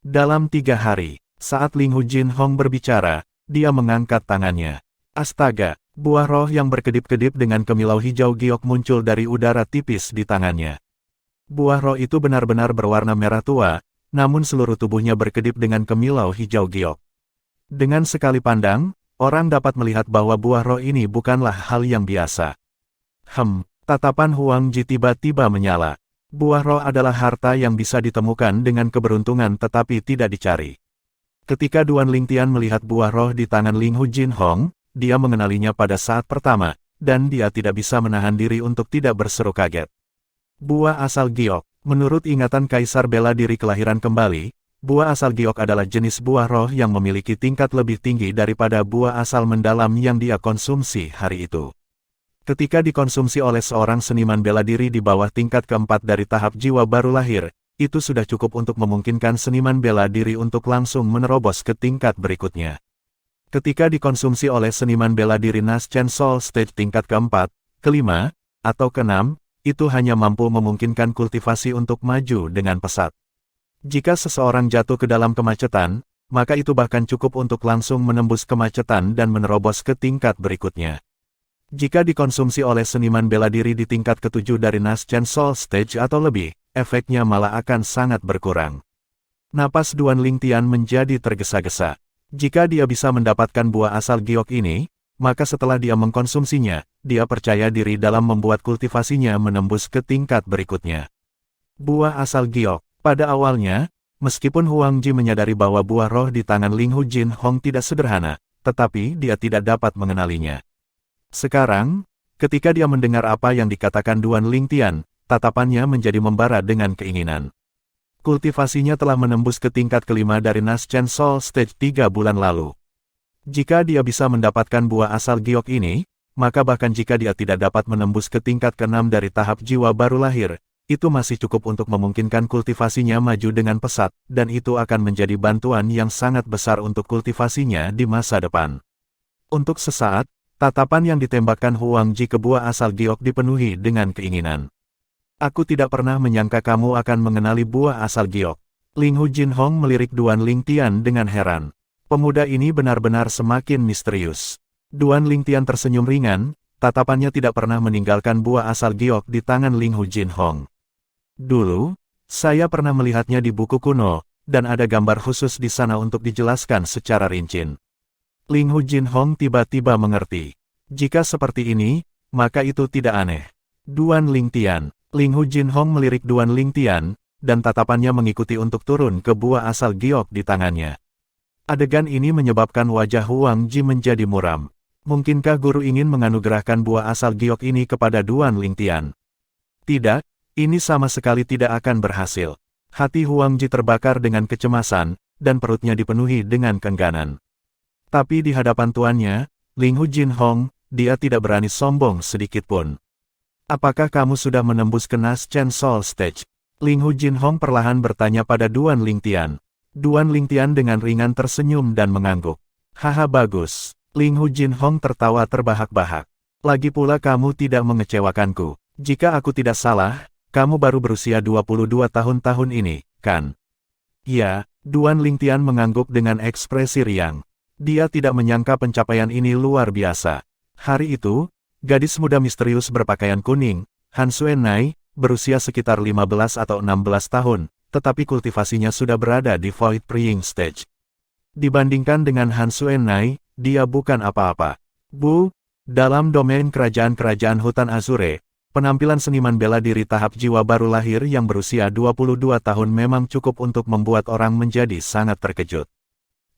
Dalam 3 hari, saat Ling Hu Jinhong berbicara, dia mengangkat tangannya. Astaga, buah roh yang berkedip-kedip dengan kemilau hijau giok muncul dari udara tipis di tangannya. Buah roh itu benar-benar berwarna merah tua, namun seluruh tubuhnya berkedip dengan kemilau hijau giok. Dengan sekali pandang, orang dapat melihat bahwa buah roh ini bukanlah hal yang biasa. Tatapan Huang Ji tiba-tiba menyala. Buah roh adalah harta yang bisa ditemukan dengan keberuntungan tetapi tidak dicari. Ketika Duan Lingtian melihat buah roh di tangan Ling Hu Jinhong, dia mengenalinya pada saat pertama, dan dia tidak bisa menahan diri untuk tidak berseru kaget. Buah asal giok. Menurut ingatan Kaisar Bela Diri Kelahiran Kembali, buah asal giok adalah jenis buah roh yang memiliki tingkat lebih tinggi daripada buah asal mendalam yang dia konsumsi hari itu. Ketika dikonsumsi oleh seorang seniman bela diri di bawah tingkat keempat dari tahap jiwa baru lahir, itu sudah cukup untuk memungkinkan seniman bela diri untuk langsung menerobos ke tingkat berikutnya. Ketika dikonsumsi oleh seniman bela diri Naschen Soul Stage tingkat keempat, kelima, atau keenam, itu hanya mampu memungkinkan kultivasi untuk maju dengan pesat. Jika seseorang jatuh ke dalam kemacetan, maka itu bahkan cukup untuk langsung menembus kemacetan dan menerobos ke tingkat berikutnya. Jika dikonsumsi oleh seniman bela diri di tingkat ketujuh dari Naschen Soul Stage atau lebih, efeknya malah akan sangat berkurang. Napas Duan Lingtian menjadi tergesa-gesa. Jika dia bisa mendapatkan buah asal giok ini, maka setelah dia mengkonsumsinya, dia percaya diri dalam membuat kultivasinya menembus ke tingkat berikutnya. Buah asal giok. Pada awalnya, meskipun Huang Ji menyadari bahwa buah roh di tangan Ling Hu Jinhong tidak sederhana, tetapi dia tidak dapat mengenalinya. Sekarang, ketika dia mendengar apa yang dikatakan Duan Lingtian, tatapannya menjadi membara dengan keinginan. Kultivasinya telah menembus ke tingkat kelima dari Naschen Soul Stage 3 bulan lalu. Jika dia bisa mendapatkan buah asal giok ini, maka bahkan jika dia tidak dapat menembus ke tingkat ke-6 dari tahap jiwa baru lahir, itu masih cukup untuk memungkinkan kultivasinya maju dengan pesat, dan itu akan menjadi bantuan yang sangat besar untuk kultivasinya di masa depan. Untuk sesaat, tatapan yang ditembakkan Huang Ji ke buah asal giok dipenuhi dengan keinginan. Aku tidak pernah menyangka kamu akan mengenali buah asal giok. Ling Hu Jinhong melirik Duan Lingtian dengan heran. Pemuda ini benar-benar semakin misterius. Duan Lingtian tersenyum ringan, tatapannya tidak pernah meninggalkan buah asal giok di tangan Ling Hu Jinhong. Dulu, saya pernah melihatnya di buku kuno, dan ada gambar khusus di sana untuk dijelaskan secara rinci. Ling Hu Jinhong tiba-tiba mengerti. Jika seperti ini, maka itu tidak aneh. Duan Lingtian. Ling Hu Jinhong melirik Duan Lingtian, dan tatapannya mengikuti untuk turun ke buah asal giok di tangannya. Adegan ini menyebabkan wajah Huang Ji menjadi muram. Mungkinkah guru ingin menganugerahkan buah asal giok ini kepada Duan Lingtian? Tidak, ini sama sekali tidak akan berhasil. Hati Huang Ji terbakar dengan kecemasan, dan perutnya dipenuhi dengan keengganan. Tapi di hadapan tuannya, Ling Hu Jinhong, dia tidak berani sombong sedikitpun. Apakah kamu sudah menembus ke Naschen Soul Stage? Ling Hu Jinhong perlahan bertanya pada Duan Lingtian. Duan Lingtian dengan ringan tersenyum dan mengangguk. Haha bagus. Ling Hu Jinhong tertawa terbahak-bahak. Lagi pula kamu tidak mengecewakanku. Jika aku tidak salah, kamu baru berusia 22 tahun ini, kan? Ya, Duan Lingtian mengangguk dengan ekspresi riang. Dia tidak menyangka pencapaian ini luar biasa. Hari itu, gadis muda misterius berpakaian kuning, Han Xuanai, berusia sekitar 15 atau 16 tahun, tetapi kultivasinya sudah berada di Void Praying Stage. Dibandingkan dengan Han Xuanai, dia bukan apa-apa. Dalam domain kerajaan-kerajaan hutan Azure, penampilan seniman bela diri tahap jiwa baru lahir yang berusia 22 tahun memang cukup untuk membuat orang menjadi sangat terkejut.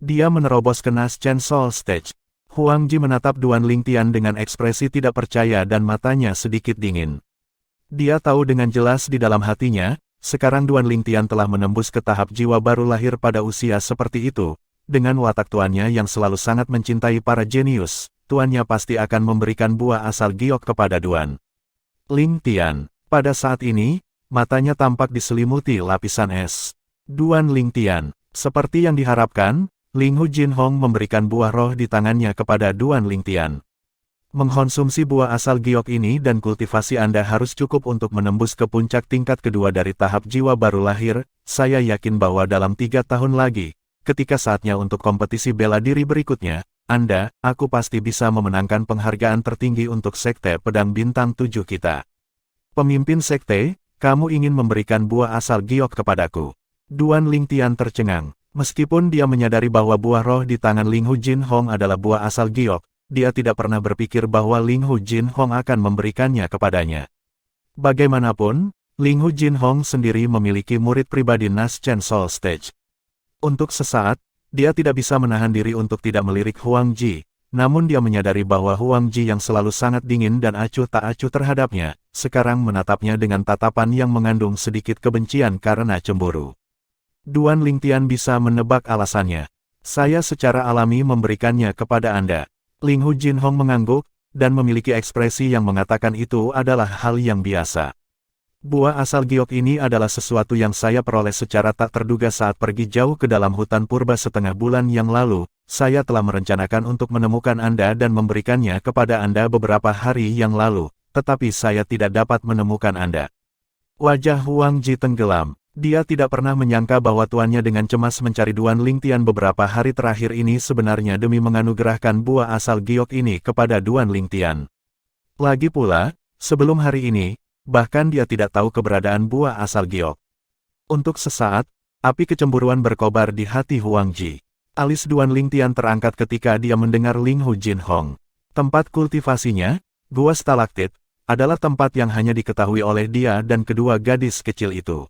Dia menerobos ke Naschen Soul Stage. Huang Ji menatap Duan Lingtian dengan ekspresi tidak percaya dan matanya sedikit dingin. Dia tahu dengan jelas di dalam hatinya, sekarang Duan Lingtian telah menembus ke tahap jiwa baru lahir pada usia seperti itu. Dengan watak tuannya yang selalu sangat mencintai para jenius, tuannya pasti akan memberikan buah asal giok kepada Duan Lingtian. Pada saat ini, matanya tampak diselimuti lapisan es. Duan Lingtian, seperti yang diharapkan, Ling Hu Jinhong memberikan buah roh di tangannya kepada Duan Lingtian. Mengkonsumsi buah asal giok ini dan kultivasi Anda harus cukup untuk menembus ke puncak tingkat kedua dari tahap jiwa baru lahir. Saya yakin bahwa dalam 3 tahun lagi, ketika saatnya untuk kompetisi bela diri berikutnya, aku pasti bisa memenangkan penghargaan tertinggi untuk Sekte Pedang Bintang 7 kita. Pemimpin Sekte, kamu ingin memberikan buah asal giok kepadaku. Duan Lingtian tercengang. Meskipun dia menyadari bahwa buah roh di tangan Ling Hu Jinhong adalah buah asal giok, dia tidak pernah berpikir bahwa Ling Hu Jinhong akan memberikannya kepadanya. Bagaimanapun, Ling Hu Jinhong sendiri memiliki murid pribadi Nas Chen Soul Stage. Untuk sesaat, dia tidak bisa menahan diri untuk tidak melirik Huang Ji, namun dia menyadari bahwa Huang Ji yang selalu sangat dingin dan acuh tak acuh terhadapnya, sekarang menatapnya dengan tatapan yang mengandung sedikit kebencian karena cemburu. Duan Lingtian bisa menebak alasannya. Saya secara alami memberikannya kepada Anda. Ling Hu Jinhong mengangguk, dan memiliki ekspresi yang mengatakan itu adalah hal yang biasa. Buah asal giok ini adalah sesuatu yang saya peroleh secara tak terduga saat pergi jauh ke dalam hutan purba setengah bulan yang lalu. Saya telah merencanakan untuk menemukan Anda dan memberikannya kepada Anda beberapa hari yang lalu, tetapi saya tidak dapat menemukan Anda. Wajah Huang Ji tenggelam. Dia tidak pernah menyangka bahwa tuannya dengan cemas mencari Duan Lingtian beberapa hari terakhir ini sebenarnya demi menganugerahkan buah asal giok ini kepada Duan Lingtian. Lagi pula, sebelum hari ini, bahkan dia tidak tahu keberadaan buah asal giok. Untuk sesaat, api kecemburuan berkobar di hati Huang Ji. Alis Duan Lingtian terangkat ketika dia mendengar Ling Hu Jinhong. Tempat kultivasinya, Gua Stalaktit, adalah tempat yang hanya diketahui oleh dia dan kedua gadis kecil itu.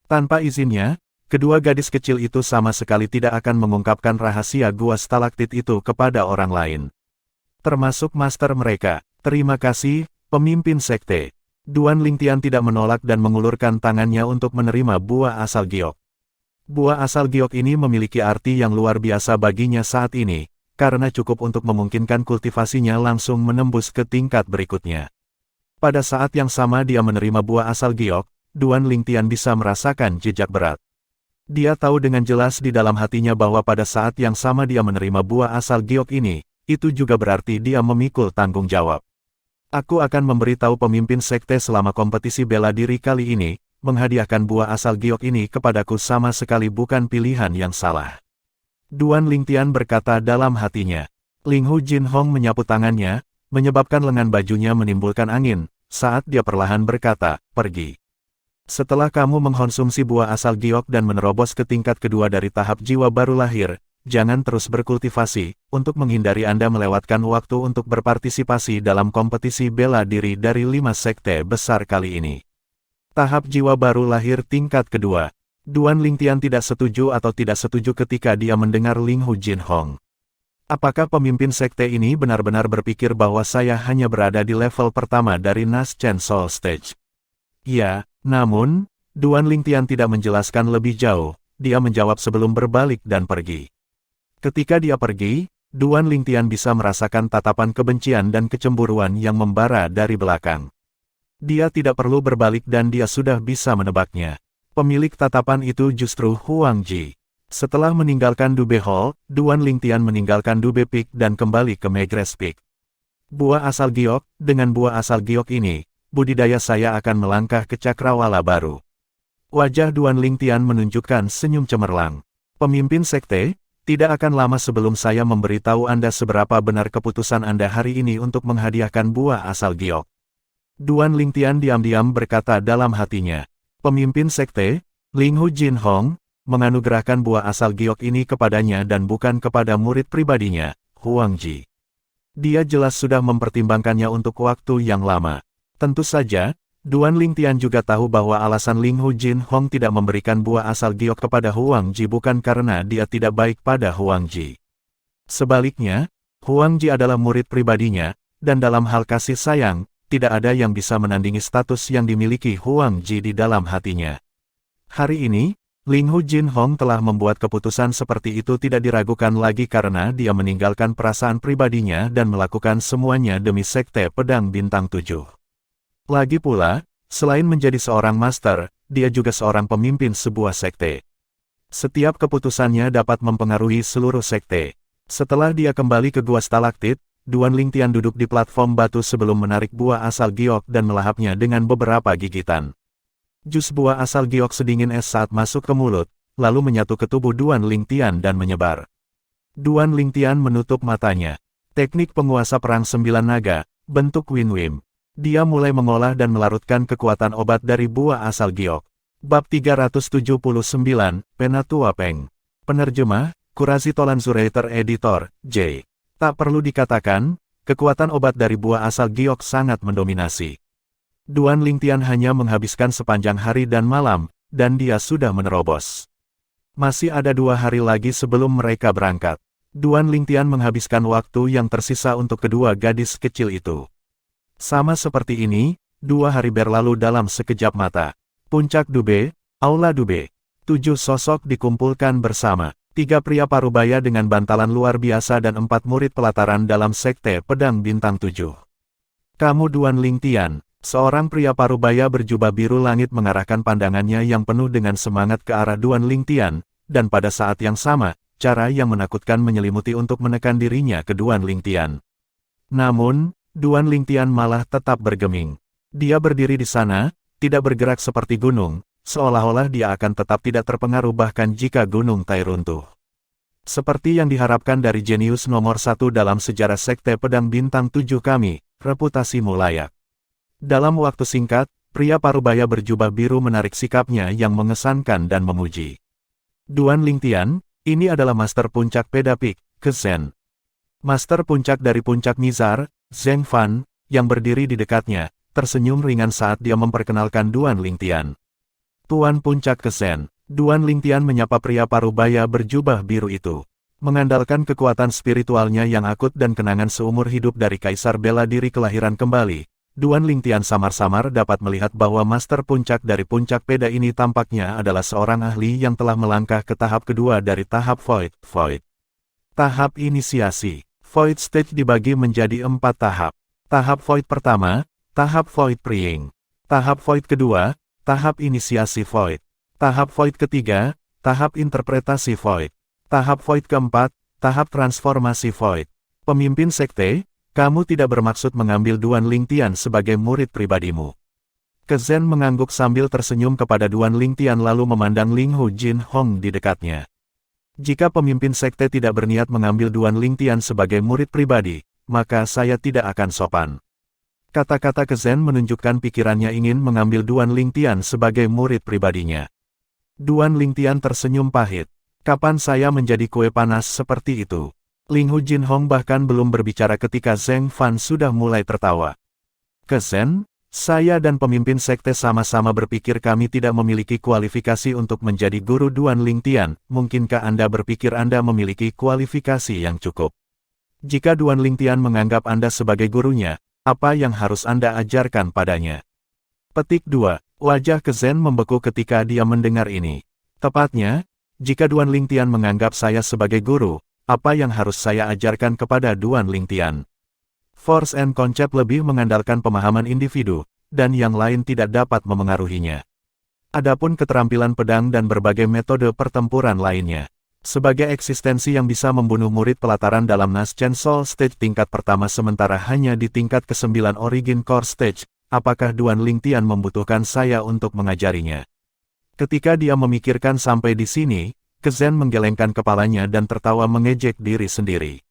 Tanpa izinnya, kedua gadis kecil itu sama sekali tidak akan mengungkapkan rahasia Gua Stalaktit itu kepada orang lain. Termasuk master mereka. Terima kasih, pemimpin sekte. Duan Lingtian tidak menolak dan mengulurkan tangannya untuk menerima buah asal giok. Buah asal giok ini memiliki arti yang luar biasa baginya saat ini, karena cukup untuk memungkinkan kultivasinya langsung menembus ke tingkat berikutnya. Pada saat yang sama dia menerima buah asal giok, Duan Lingtian bisa merasakan jejak berat. Dia tahu dengan jelas di dalam hatinya bahwa pada saat yang sama dia menerima buah asal giok ini, itu juga berarti dia memikul tanggung jawab. Aku akan memberitahu pemimpin sekte selama kompetisi bela diri kali ini, menghadiahkan buah asal giok ini kepadaku sama sekali bukan pilihan yang salah. Duan Lingtian berkata dalam hatinya. Ling Hu Jinhong menyapu tangannya, menyebabkan lengan bajunya menimbulkan angin, saat dia perlahan berkata, pergi. Setelah kamu mengkonsumsi buah asal giok dan menerobos ke tingkat kedua dari tahap jiwa baru lahir, jangan terus berkultivasi, untuk menghindari Anda melewatkan waktu untuk berpartisipasi dalam kompetisi bela diri dari 5 sekte besar kali ini. Tahap jiwa baru lahir tingkat kedua. Duan Lingtian tidak setuju atau tidak setuju ketika dia mendengar Ling Hu Jinhong. Apakah pemimpin sekte ini benar-benar berpikir bahwa saya hanya berada di level pertama dari Nas Chen Soul Stage? Ya, namun, Duan Lingtian tidak menjelaskan lebih jauh, dia menjawab sebelum berbalik dan pergi. Ketika dia pergi, Duan Lingtian bisa merasakan tatapan kebencian dan kecemburuan yang membara dari belakang. Dia tidak perlu berbalik dan dia sudah bisa menebaknya. Pemilik tatapan itu justru Huang Ji. Setelah meninggalkan Dube Hall, Duan Lingtian meninggalkan Dube Peak dan kembali ke Megress Peak. Buah asal giok, dengan buah asal giok ini, budidaya saya akan melangkah ke cakrawala baru. Wajah Duan Lingtian menunjukkan senyum cemerlang. Pemimpin sekte, tidak akan lama sebelum saya memberitahu Anda seberapa benar keputusan Anda hari ini untuk menghadiahkan buah asal giok. Duan Lingtian diam-diam berkata dalam hatinya. Pemimpin sekte, Ling Hu Jinhong, menganugerahkan buah asal giok ini kepadanya dan bukan kepada murid pribadinya, Huang Ji. Dia jelas sudah mempertimbangkannya untuk waktu yang lama. Tentu saja, Duan Lingtian juga tahu bahwa alasan Ling Hu Jinhong tidak memberikan buah asal giok kepada Huang Ji bukan karena dia tidak baik pada Huang Ji. Sebaliknya, Huang Ji adalah murid pribadinya, dan dalam hal kasih sayang, tidak ada yang bisa menandingi status yang dimiliki Huang Ji di dalam hatinya. Hari ini, Ling Hu Jinhong telah membuat keputusan seperti itu tidak diragukan lagi karena dia meninggalkan perasaan pribadinya dan melakukan semuanya demi Sekte Pedang Bintang 7. Lagi pula, selain menjadi seorang master, dia juga seorang pemimpin sebuah sekte. Setiap keputusannya dapat mempengaruhi seluruh sekte. Setelah dia kembali ke Gua Stalaktit, Duan Lingtian duduk di platform batu sebelum menarik buah asal giok dan melahapnya dengan beberapa gigitan. Jus buah asal giok sedingin es saat masuk ke mulut, lalu menyatu ke tubuh Duan Lingtian dan menyebar. Duan Lingtian menutup matanya. Teknik penguasa perang 9 naga, bentuk Win-Wim. Dia mulai mengolah dan melarutkan kekuatan obat dari buah asal giok. Bab 379, Penatua Peng. Penerjemah, Kurazi Tolan Zuraiter Editor, J. Tak perlu dikatakan, kekuatan obat dari buah asal giok sangat mendominasi. Duan Lingtian hanya menghabiskan sepanjang hari dan malam, dan dia sudah menerobos. Masih ada 2 hari lagi sebelum mereka berangkat. Duan Lingtian menghabiskan waktu yang tersisa untuk kedua gadis kecil itu. Sama seperti ini, 2 hari berlalu dalam sekejap mata. Puncak Dube, Aula Dube. 7 sosok dikumpulkan bersama. 3 pria parubaya dengan bantalan luar biasa dan 4 murid pelataran dalam sekte pedang bintang 7. Kamu Duan Lingtian, seorang pria parubaya berjubah biru langit mengarahkan pandangannya yang penuh dengan semangat ke arah Duan Lingtian, dan pada saat yang sama, cara yang menakutkan menyelimuti untuk menekan dirinya ke Duan Lingtian. Namun, Duan Lingtian malah tetap bergeming. Dia berdiri di sana, tidak bergerak seperti gunung, seolah-olah dia akan tetap tidak terpengaruh bahkan jika gunung Tai runtuh. Seperti yang diharapkan dari jenius nomor 1 dalam sejarah sekte pedang bintang 7 kami, reputasimu layak. Dalam waktu singkat, pria parubaya berjubah biru menarik sikapnya yang mengesankan dan memuji. Duan Lingtian, ini adalah Master Puncak Pedapik, Kezen. Master Puncak dari Puncak Nizar, Zheng Fan, yang berdiri di dekatnya, tersenyum ringan saat dia memperkenalkan Duan Lingtian. Tuan Puncak Kezen, Duan Lingtian menyapa pria parubaya berjubah biru itu. Mengandalkan kekuatan spiritualnya yang akut dan kenangan seumur hidup dari Kaisar Bela Diri kelahiran kembali, Duan Lingtian samar-samar dapat melihat bahwa Master Puncak dari Puncak Peda ini tampaknya adalah seorang ahli yang telah melangkah ke tahap kedua dari tahap Void. Tahap inisiasi. Void Stage dibagi menjadi 4 tahap. Tahap Void pertama, tahap Void Praying. Tahap Void kedua, tahap inisiasi Void. Tahap Void ketiga, tahap interpretasi Void. Tahap Void keempat, tahap transformasi Void. Pemimpin sekte, kamu tidak bermaksud mengambil Duan Lingtian sebagai murid pribadimu. Kezen mengangguk sambil tersenyum kepada Duan Lingtian lalu memandang Ling Hu Jin Hong di dekatnya. Jika pemimpin sekte tidak berniat mengambil Duan Lingtian sebagai murid pribadi, maka saya tidak akan sopan. Kata-kata Kezen menunjukkan pikirannya ingin mengambil Duan Lingtian sebagai murid pribadinya. Duan Lingtian tersenyum pahit. Kapan saya menjadi kue panas seperti itu? Ling Hu Jin Hong bahkan belum berbicara ketika Zheng Fan sudah mulai tertawa. Kezen, saya dan pemimpin sekte sama-sama berpikir kami tidak memiliki kualifikasi untuk menjadi guru Duan Lingtian. Mungkinkah Anda berpikir Anda memiliki kualifikasi yang cukup? Jika Duan Lingtian menganggap Anda sebagai gurunya, apa yang harus Anda ajarkan padanya? Petik 2. Wajah Kezen membeku ketika dia mendengar ini. Tepatnya, jika Duan Lingtian menganggap saya sebagai guru, apa yang harus saya ajarkan kepada Duan Lingtian? Force and Concept lebih mengandalkan pemahaman individu, dan yang lain tidak dapat memengaruhinya. Adapun keterampilan pedang dan berbagai metode pertempuran lainnya. Sebagai eksistensi yang bisa membunuh murid pelataran dalam Naschen Soul Stage tingkat pertama sementara hanya di tingkat ke-9 Origin Core Stage, apakah Duan Lingtian membutuhkan saya untuk mengajarinya? Ketika dia memikirkan sampai di sini, Kezen menggelengkan kepalanya dan tertawa mengejek diri sendiri.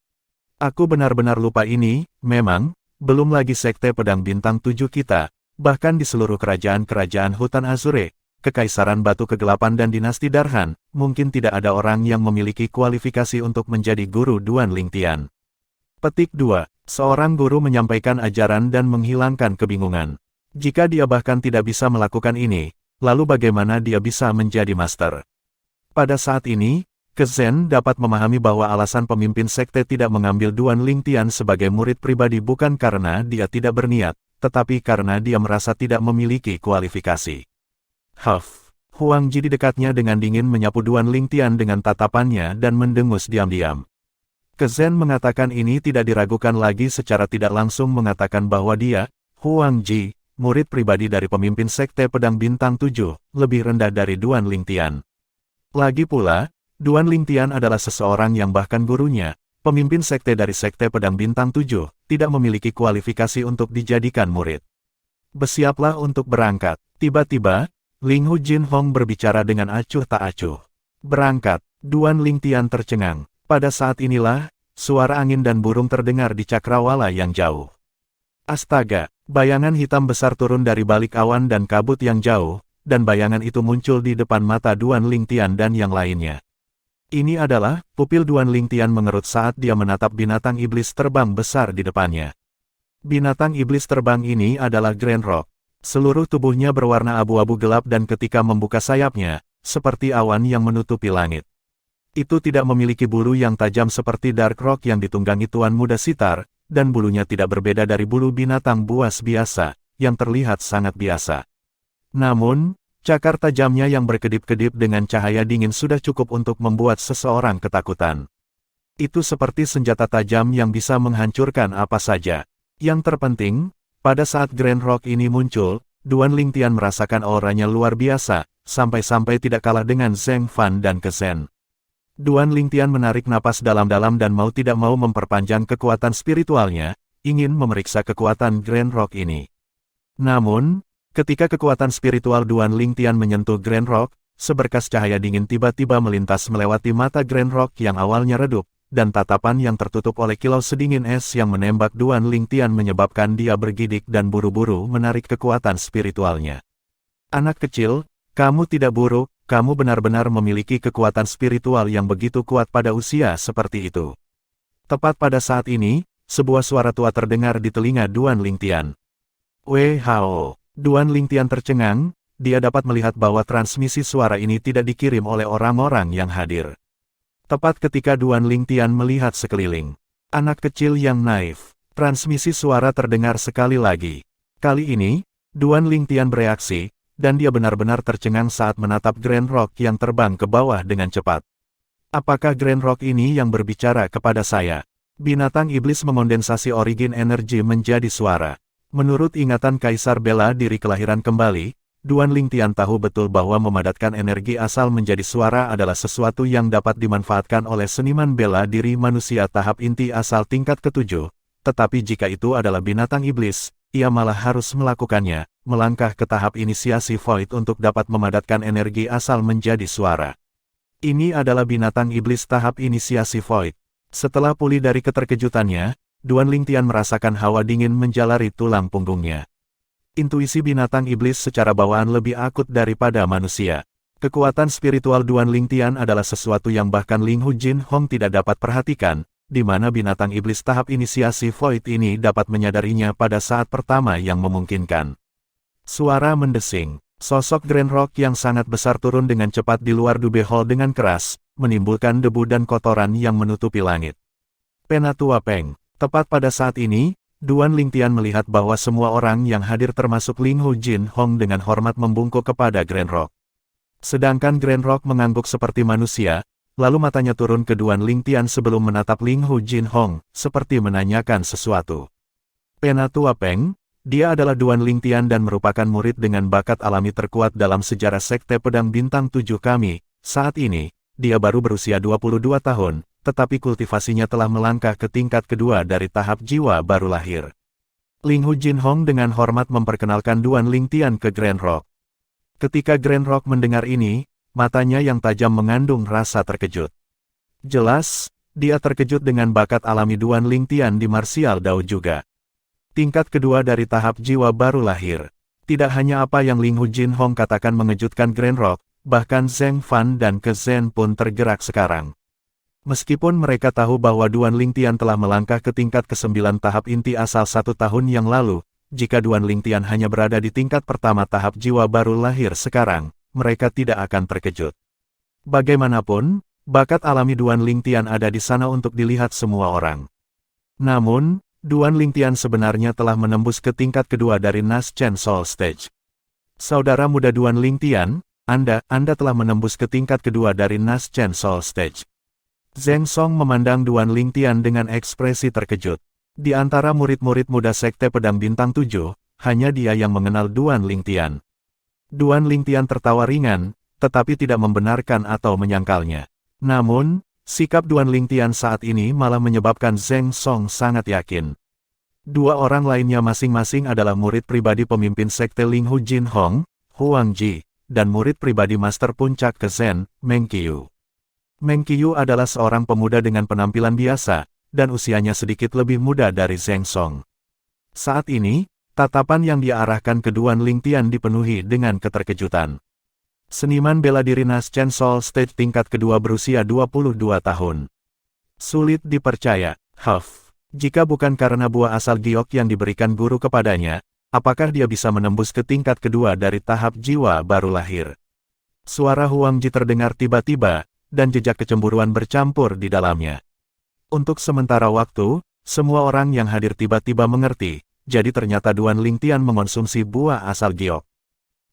Aku benar-benar lupa ini, memang, belum lagi sekte pedang bintang 7 kita, bahkan di seluruh kerajaan-kerajaan hutan Azure, Kekaisaran Batu Kegelapan dan Dinasti Darhan, mungkin tidak ada orang yang memiliki kualifikasi untuk menjadi guru Duan Lingtian. Petik 2. Seorang guru menyampaikan ajaran dan menghilangkan kebingungan. Jika dia bahkan tidak bisa melakukan ini, lalu bagaimana dia bisa menjadi master? Pada saat ini, Kezen dapat memahami bahwa alasan pemimpin sekte tidak mengambil Duan Lingtian sebagai murid pribadi bukan karena dia tidak berniat, tetapi karena dia merasa tidak memiliki kualifikasi. Huang Ji di dekatnya dengan dingin menyapu Duan Lingtian dengan tatapannya dan mendengus diam-diam. Kezen mengatakan ini tidak diragukan lagi secara tidak langsung mengatakan bahwa dia, Huang Ji, murid pribadi dari pemimpin sekte pedang bintang 7, lebih rendah dari Duan Lingtian. Lagi pula, Duan Lingtian adalah seseorang yang bahkan gurunya, pemimpin sekte dari Sekte Pedang Bintang 7, tidak memiliki kualifikasi untuk dijadikan murid. Bersiaplah untuk berangkat. Tiba-tiba, Ling Hu Jin Hong berbicara dengan acuh tak acuh. Berangkat. Duan Lingtian tercengang. Pada saat inilah, suara angin dan burung terdengar di cakrawala yang jauh. Astaga, bayangan hitam besar turun dari balik awan dan kabut yang jauh, dan bayangan itu muncul di depan mata Duan Lingtian dan yang lainnya. Ini adalah, pupil Duan Lingtian mengerut saat dia menatap binatang iblis terbang besar di depannya. Binatang iblis terbang ini adalah Grand Rock. Seluruh tubuhnya berwarna abu-abu gelap dan ketika membuka sayapnya, seperti awan yang menutupi langit. Itu tidak memiliki bulu yang tajam seperti Dark Rock yang ditunggangi Tuan Muda Sitar, dan bulunya tidak berbeda dari bulu binatang buas biasa, yang terlihat sangat biasa. Namun, cakar tajamnya yang berkedip-kedip dengan cahaya dingin sudah cukup untuk membuat seseorang ketakutan. Itu seperti senjata tajam yang bisa menghancurkan apa saja. Yang terpenting, pada saat Grand Rock ini muncul, Duan Lingtian merasakan auranya luar biasa, sampai-sampai tidak kalah dengan Zheng Fan dan Kezhen. Duan Lingtian menarik napas dalam-dalam dan mau tidak mau memperpanjang kekuatan spiritualnya, ingin memeriksa kekuatan Grand Rock ini. Namun, ketika kekuatan spiritual Duan Lingtian menyentuh Grand Rock, seberkas cahaya dingin tiba-tiba melintas melewati mata Grand Rock yang awalnya redup, dan tatapan yang tertutup oleh kilau sedingin es yang menembak Duan Lingtian menyebabkan dia bergidik dan buru-buru menarik kekuatan spiritualnya. Anak kecil, kamu tidak buruk, kamu benar-benar memiliki kekuatan spiritual yang begitu kuat pada usia seperti itu. Tepat pada saat ini, sebuah suara tua terdengar di telinga Duan Lingtian. Wei Hao. Duan Lingtian tercengang, dia dapat melihat bahwa transmisi suara ini tidak dikirim oleh orang-orang yang hadir. Tepat ketika Duan Lingtian melihat sekeliling. Anak kecil yang naif. Transmisi suara terdengar sekali lagi. Kali ini, Duan Lingtian bereaksi, dan dia benar-benar tercengang saat menatap Grand Rock yang terbang ke bawah dengan cepat. Apakah Grand Rock ini yang berbicara kepada saya? Binatang iblis mengondensasi origin energi menjadi suara. Menurut ingatan Kaisar Bela Diri kelahiran kembali, Duan Lingtian tahu betul bahwa memadatkan energi asal menjadi suara adalah sesuatu yang dapat dimanfaatkan oleh seniman bela diri manusia tahap inti asal tingkat ke-7, tetapi jika itu adalah binatang iblis, ia malah harus melakukannya, melangkah ke tahap inisiasi Void untuk dapat memadatkan energi asal menjadi suara. Ini adalah binatang iblis tahap inisiasi Void. Setelah pulih dari keterkejutannya, Duan Lingtian merasakan hawa dingin menjalari tulang punggungnya. Intuisi binatang iblis secara bawaan lebih akut daripada manusia. Kekuatan spiritual Duan Lingtian adalah sesuatu yang bahkan Ling Hu Jin Hong tidak dapat perhatikan, di mana binatang iblis tahap inisiasi Void ini dapat menyadarinya pada saat pertama yang memungkinkan. Suara mendesing. Sosok Grand Rock yang sangat besar turun dengan cepat di luar Dube Hall dengan keras, menimbulkan debu dan kotoran yang menutupi langit. Penatua Peng. Tepat pada saat ini, Duan Lingtian melihat bahwa semua orang yang hadir termasuk Ling Hu Jin Hong dengan hormat membungkuk kepada Grand Rock. Sedangkan Grand Rock mengangguk seperti manusia, lalu matanya turun ke Duan Lingtian sebelum menatap Ling Hu Jin Hong, seperti menanyakan sesuatu. Penatua Peng, dia adalah Duan Lingtian dan merupakan murid dengan bakat alami terkuat dalam sejarah Sekte Pedang Bintang 7 kami. Saat ini, dia baru berusia 22 tahun, tetapi kultivasinya telah melangkah ke tingkat kedua dari tahap jiwa baru lahir. Ling Hu Jin Hong dengan hormat memperkenalkan Duan Lingtian ke Grand Rock. Ketika Grand Rock mendengar ini, matanya yang tajam mengandung rasa terkejut. Jelas, dia terkejut dengan bakat alami Duan Lingtian di Martial Dao juga. Tingkat kedua dari tahap jiwa baru lahir. Tidak hanya apa yang Ling Hu Jin Hong katakan mengejutkan Grand Rock, bahkan Zheng Fan dan Kezhen pun tergerak sekarang. Meskipun mereka tahu bahwa Duan Lingtian telah melangkah ke tingkat ke-9 tahap inti asal 1 tahun yang lalu, jika Duan Lingtian hanya berada di tingkat pertama tahap jiwa baru lahir sekarang, mereka tidak akan terkejut. Bagaimanapun, bakat alami Duan Lingtian ada di sana untuk dilihat semua orang. Namun, Duan Lingtian sebenarnya telah menembus ke tingkat kedua dari Nas Chen Soul Stage. Saudara muda Duan Lingtian, Anda telah menembus ke tingkat kedua dari Nas Chen Soul Stage. Zheng Song memandang Duan Lingtian dengan ekspresi terkejut. Di antara murid-murid muda Sekte Pedang Bintang 7, hanya dia yang mengenal Duan Lingtian. Duan Lingtian tertawa ringan, tetapi tidak membenarkan atau menyangkalnya. Namun, Sikap Duan Lingtian saat ini malah menyebabkan Zheng Song sangat yakin. Dua orang lainnya masing-masing adalah murid pribadi pemimpin sekte Linghu Jinhong, Huang Ji, dan murid pribadi Master Puncak ke Zen, Meng Qiu. Meng Qiu adalah seorang pemuda dengan penampilan biasa, dan usianya sedikit lebih muda dari Zheng Song. Saat ini, tatapan yang dia arahkan ke Duan Lingtian dipenuhi dengan keterkejutan. Seniman bela diri Naschen Soul Stage tingkat kedua berusia 22 tahun. Sulit dipercaya, Huff. Jika bukan karena buah asal giok yang diberikan guru kepadanya, apakah dia bisa menembus ke tingkat kedua dari tahap jiwa baru lahir? Suara Huang Ji terdengar tiba-tiba, dan jejak kecemburuan bercampur di dalamnya. Untuk sementara waktu, semua orang yang hadir tiba-tiba mengerti, jadi ternyata Duan Lingtian mengonsumsi buah asal giok.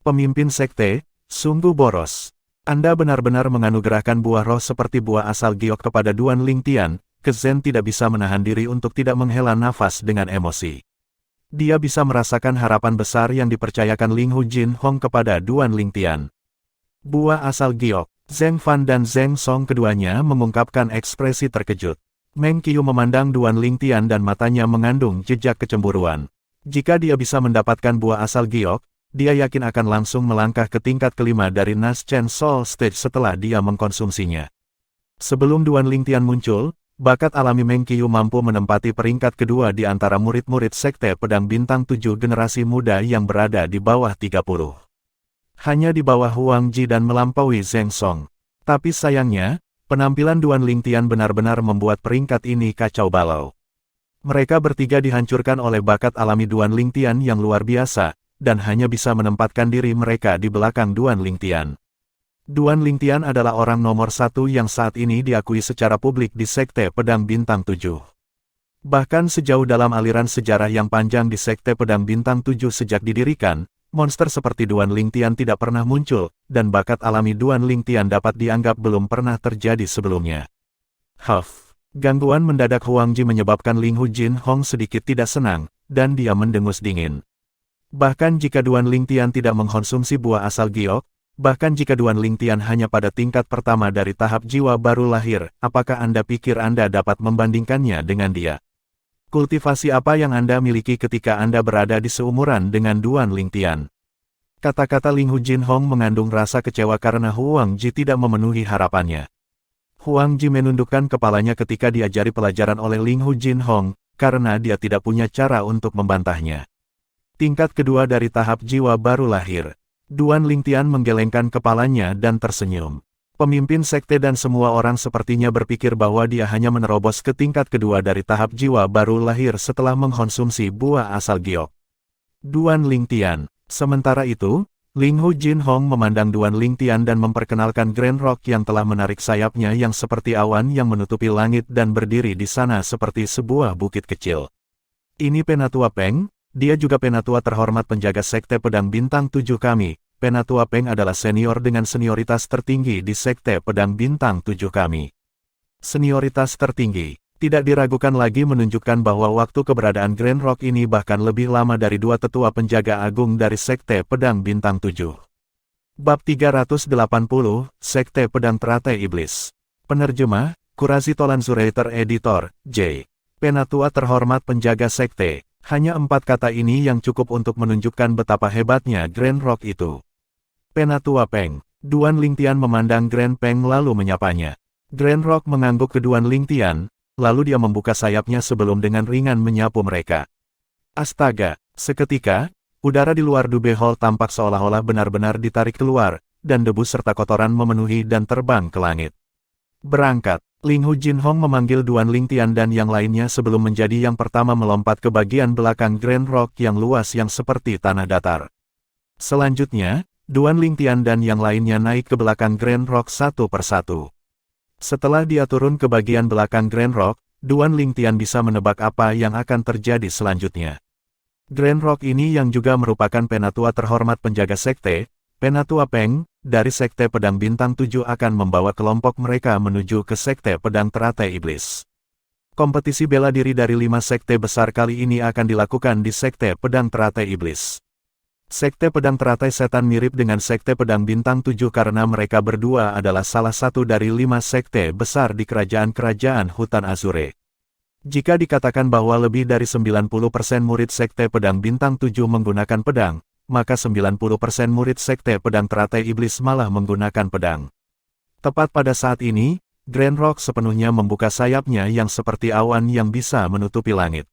Pemimpin sekte, sungguh boros. Anda benar-benar menganugerahkan buah roh seperti buah asal giok kepada Duan Lingtian, Zen tidak bisa menahan diri untuk tidak menghela nafas dengan emosi. Dia bisa merasakan harapan besar yang dipercayakan Linghu Jinhong kepada Duan Lingtian. Buah asal giok, Zheng Fan dan Zheng Song keduanya mengungkapkan ekspresi terkejut. Meng Qiu memandang Duan Lingtian dan matanya mengandung jejak kecemburuan. Jika dia bisa mendapatkan buah asal giok, dia yakin akan langsung melangkah ke tingkat kelima dari Naschen Soul Stage setelah dia mengkonsumsinya. Sebelum Duan Lingtian muncul, bakat alami Meng Qiu mampu menempati peringkat kedua di antara murid-murid sekte pedang bintang 7 generasi muda yang berada di bawah 30. Hanya di bawah Huang Ji dan melampaui Zheng Song. Tapi sayangnya, penampilan Duan Lingtian benar-benar membuat peringkat ini kacau balau. Mereka bertiga dihancurkan oleh bakat alami Duan Lingtian yang luar biasa, dan hanya bisa menempatkan diri mereka di belakang Duan Lingtian. Duan Lingtian adalah orang nomor satu yang saat ini diakui secara publik di Sekte Pedang Bintang 7. Bahkan sejauh dalam aliran sejarah yang panjang di Sekte Pedang Bintang 7 sejak didirikan, monster seperti Duan Lingtian tidak pernah muncul, dan bakat alami Duan Lingtian dapat dianggap belum pernah terjadi sebelumnya. Huff. Gangguan mendadak Huang Ji menyebabkan Linghu Jinhong sedikit tidak senang, dan dia mendengus dingin. Bahkan jika Duan Lingtian tidak mengkonsumsi buah asal giok, bahkan jika Duan Lingtian hanya pada tingkat pertama dari tahap jiwa baru lahir, apakah Anda pikir Anda dapat membandingkannya dengan dia? Kultivasi apa yang Anda miliki ketika Anda berada di seumuran dengan Duan Lingtian? Kata-kata Linghu Jinhong mengandung rasa kecewa karena Huang Ji tidak memenuhi harapannya. Huang Ji menundukkan kepalanya ketika diajari pelajaran oleh Linghu Jinhong, karena dia tidak punya cara untuk membantahnya. Tingkat kedua dari tahap jiwa baru lahir. Duan Lingtian menggelengkan kepalanya dan tersenyum. Pemimpin sekte dan semua orang sepertinya berpikir bahwa dia hanya menerobos ke tingkat kedua dari tahap jiwa baru lahir setelah mengkonsumsi buah asal giok. Duan Lingtian. Sementara itu, Linghu Jinhong memandang Duan Lingtian dan memperkenalkan Grand Rock yang telah menarik sayapnya yang seperti awan yang menutupi langit dan berdiri di sana seperti sebuah bukit kecil. Ini Penatua Peng, dia juga Penatua terhormat penjaga Sekte Pedang Bintang 7 kami. Penatua Peng adalah senior dengan senioritas tertinggi di Sekte Pedang Bintang 7 kami. Senioritas tertinggi. Tidak diragukan lagi menunjukkan bahwa waktu keberadaan Grand Rock ini bahkan lebih lama dari dua tetua penjaga agung dari Sekte Pedang Bintang 7. Bab 380, Sekte Pedang Teratai Iblis. Penerjemah, Kurazi Tolan Zuraiter Editor, J. Penatua terhormat penjaga sekte. Hanya 4 kata ini yang cukup untuk menunjukkan betapa hebatnya Grand Rock itu. Penatua Peng. Duan Lingtian memandang Grand Peng lalu menyapanya. Grand Rock mengangguk ke Duan Lingtian, lalu dia membuka sayapnya sebelum dengan ringan menyapu mereka. Astaga, seketika, udara di luar Dube Hall tampak seolah-olah benar-benar ditarik keluar, dan debu serta kotoran memenuhi dan terbang ke langit. Berangkat, Linghu Jinhong memanggil Duan Lingtian dan yang lainnya sebelum menjadi yang pertama melompat ke bagian belakang Grand Rock yang luas yang seperti tanah datar. Selanjutnya, Duan Lingtian dan yang lainnya naik ke belakang Grand Rock satu persatu. Setelah dia turun ke bagian belakang Grand Rock, Duan Lingtian bisa menebak apa yang akan terjadi selanjutnya. Grand Rock ini yang juga merupakan penatua terhormat penjaga sekte, Penatua Peng, dari Sekte Pedang Bintang 7 akan membawa kelompok mereka menuju ke Sekte Pedang Teratai Iblis. Kompetisi bela diri dari 5 sekte besar kali ini akan dilakukan di Sekte Pedang Teratai Iblis. Sekte Pedang Teratai Setan mirip dengan Sekte Pedang Bintang 7 karena mereka berdua adalah salah satu dari 5 sekte besar di kerajaan-kerajaan Hutan Azure. Jika dikatakan bahwa lebih dari 90% murid Sekte Pedang Bintang 7 menggunakan pedang, maka 90% murid Sekte Pedang Teratai Iblis malah menggunakan pedang. Tepat pada saat ini, Grand Rock sepenuhnya membuka sayapnya yang seperti awan yang bisa menutupi langit.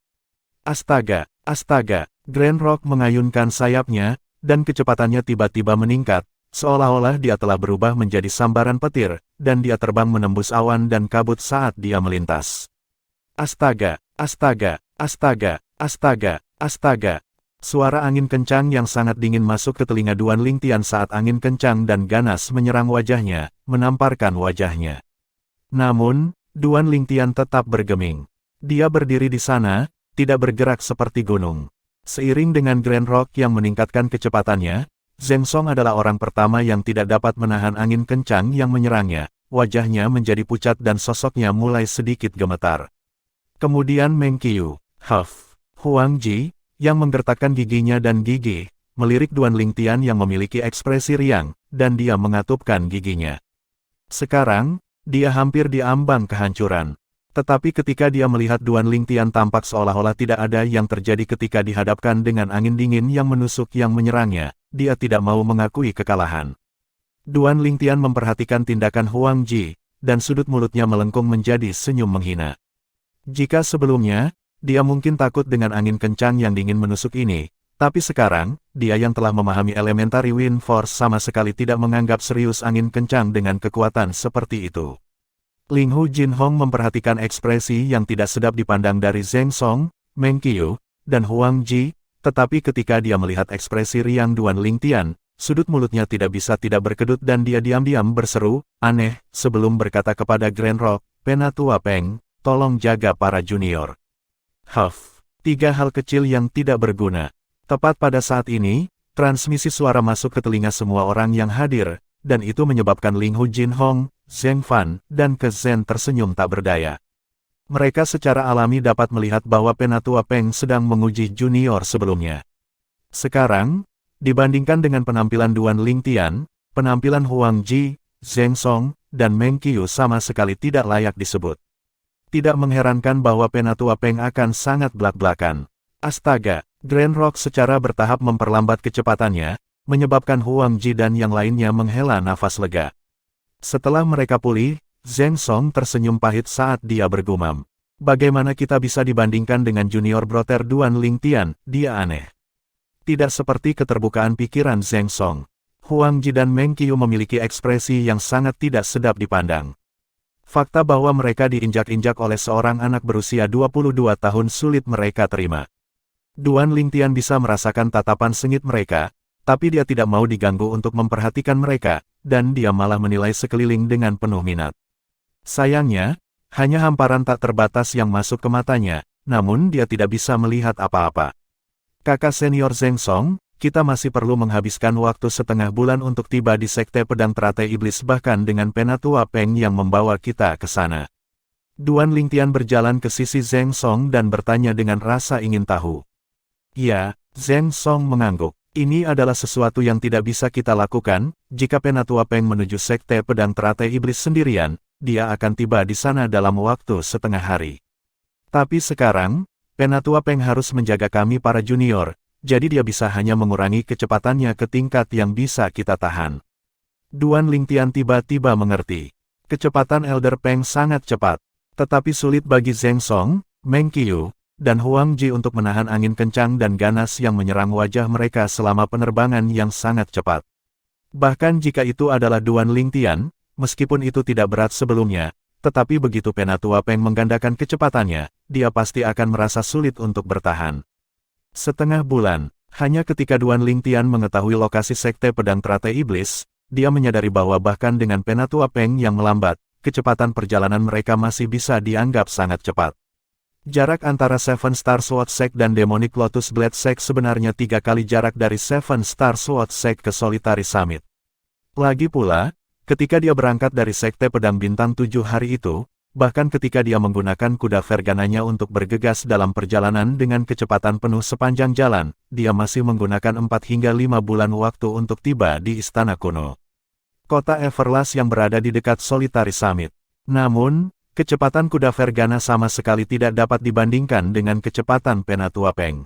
Astaga, astaga, Grand Rock mengayunkan sayapnya, dan kecepatannya tiba-tiba meningkat, seolah-olah dia telah berubah menjadi sambaran petir, dan dia terbang menembus awan dan kabut saat dia melintas. Astaga, astaga, astaga, astaga, astaga. Suara angin kencang yang sangat dingin masuk ke telinga Duan Lingtian saat angin kencang dan ganas menyerang wajahnya, menamparkan wajahnya. Namun, Duan Lingtian tetap bergeming. Dia berdiri di sana, tidak bergerak seperti gunung. Seiring dengan Grand Rock yang meningkatkan kecepatannya, Zheng Song adalah orang pertama yang tidak dapat menahan angin kencang yang menyerangnya. Wajahnya menjadi pucat dan sosoknya mulai sedikit gemetar. Kemudian Meng Qiu, Huang Ji, yang menggertakkan giginya dan gigi, melirik Duan Lingtian yang memiliki ekspresi riang, dan dia mengatupkan giginya. Sekarang, dia hampir di ambang kehancuran. Tetapi ketika dia melihat Duan Lingtian tampak seolah-olah tidak ada yang terjadi ketika dihadapkan dengan angin dingin yang menusuk yang menyerangnya, dia tidak mau mengakui kekalahan. Duan Lingtian memperhatikan tindakan Huang Ji, dan sudut mulutnya melengkung menjadi senyum menghina. Jika sebelumnya, dia mungkin takut dengan angin kencang yang dingin menusuk ini, tapi sekarang, dia yang telah memahami Elementary Wind Force sama sekali tidak menganggap serius angin kencang dengan kekuatan seperti itu. Ling Hu Jinhong memperhatikan ekspresi yang tidak sedap dipandang dari Zheng Song, Meng Qiu, dan Huang Ji, tetapi ketika dia melihat ekspresi riang Duan Lingtian, sudut mulutnya tidak bisa tidak berkedut dan dia diam-diam berseru, aneh, sebelum berkata kepada Grand Rock, Penatua Peng, tolong jaga para junior. 3 hal kecil yang tidak berguna. Tepat pada saat ini, transmisi suara masuk ke telinga semua orang yang hadir, dan itu menyebabkan Ling Hu Jinhong, Zheng Fan, dan Ke Zhen tersenyum tak berdaya. Mereka secara alami dapat melihat bahwa Penatua Peng sedang menguji junior sebelumnya. Sekarang, dibandingkan dengan penampilan Duan Lingtian, penampilan Huang Ji, Zheng Song, dan Meng Qiu sama sekali tidak layak disebut. Tidak mengherankan bahwa Penatua Peng akan sangat belak-belakan. Astaga, Grand Rock secara bertahap memperlambat kecepatannya, menyebabkan Huang Ji dan yang lainnya menghela nafas lega. Setelah mereka pulih, Zheng Song tersenyum pahit saat dia bergumam. Bagaimana kita bisa dibandingkan dengan junior broter Duan Lingtian, dia aneh. Tidak seperti keterbukaan pikiran Zheng Song. Huang Ji dan Meng Qiu memiliki ekspresi yang sangat tidak sedap dipandang. Fakta bahwa mereka diinjak-injak oleh seorang anak berusia 22 tahun sulit mereka terima. Duan Lingtian bisa merasakan tatapan sengit mereka, tapi dia tidak mau diganggu untuk memperhatikan mereka, dan dia malah menilai sekeliling dengan penuh minat. Sayangnya, hanya hamparan tak terbatas yang masuk ke matanya, namun dia tidak bisa melihat apa-apa. Kakak senior Zheng Song, kita masih perlu menghabiskan waktu setengah bulan untuk tiba di Sekte Pedang Teratai Iblis bahkan dengan Penatua Peng yang membawa kita ke sana. Duan Lingtian berjalan ke sisi Zheng Song dan bertanya dengan rasa ingin tahu. Ya, Zheng Song mengangguk. Ini adalah sesuatu yang tidak bisa kita lakukan, jika Penatua Peng menuju Sekte Pedang Teratai Iblis sendirian, dia akan tiba di sana dalam waktu setengah hari. Tapi sekarang, Penatua Peng harus menjaga kami para junior, jadi dia bisa hanya mengurangi kecepatannya ke tingkat yang bisa kita tahan. Duan Lingtian tiba-tiba mengerti. Kecepatan Elder Peng sangat cepat, tetapi sulit bagi Zheng Song, Meng Qiu, dan Huang Ji untuk menahan angin kencang dan ganas yang menyerang wajah mereka selama penerbangan yang sangat cepat. Bahkan jika itu adalah Duan Lingtian, meskipun itu tidak berat sebelumnya, tetapi begitu Penatua Peng menggandakan kecepatannya, dia pasti akan merasa sulit untuk bertahan. Setengah bulan, hanya ketika Duan Lingtian mengetahui lokasi Sekte Pedang Teratai Iblis, dia menyadari bahwa bahkan dengan Penatua Peng yang melambat, kecepatan perjalanan mereka masih bisa dianggap sangat cepat. Jarak antara Seven Star Sword Sect dan Demonic Lotus Blade Sect sebenarnya 3 kali jarak dari Seven Star Sword Sect ke Solitary Summit. Lagi pula, ketika dia berangkat dari Sekte Pedang Bintang 7 hari itu, bahkan ketika dia menggunakan kuda Fergananya untuk bergegas dalam perjalanan dengan kecepatan penuh sepanjang jalan, dia masih menggunakan 4 hingga 5 bulan waktu untuk tiba di Istana Kuno. Kota Everlast yang berada di dekat Solitary Summit. Namun, kecepatan kuda Fergana sama sekali tidak dapat dibandingkan dengan kecepatan Penatua Peng.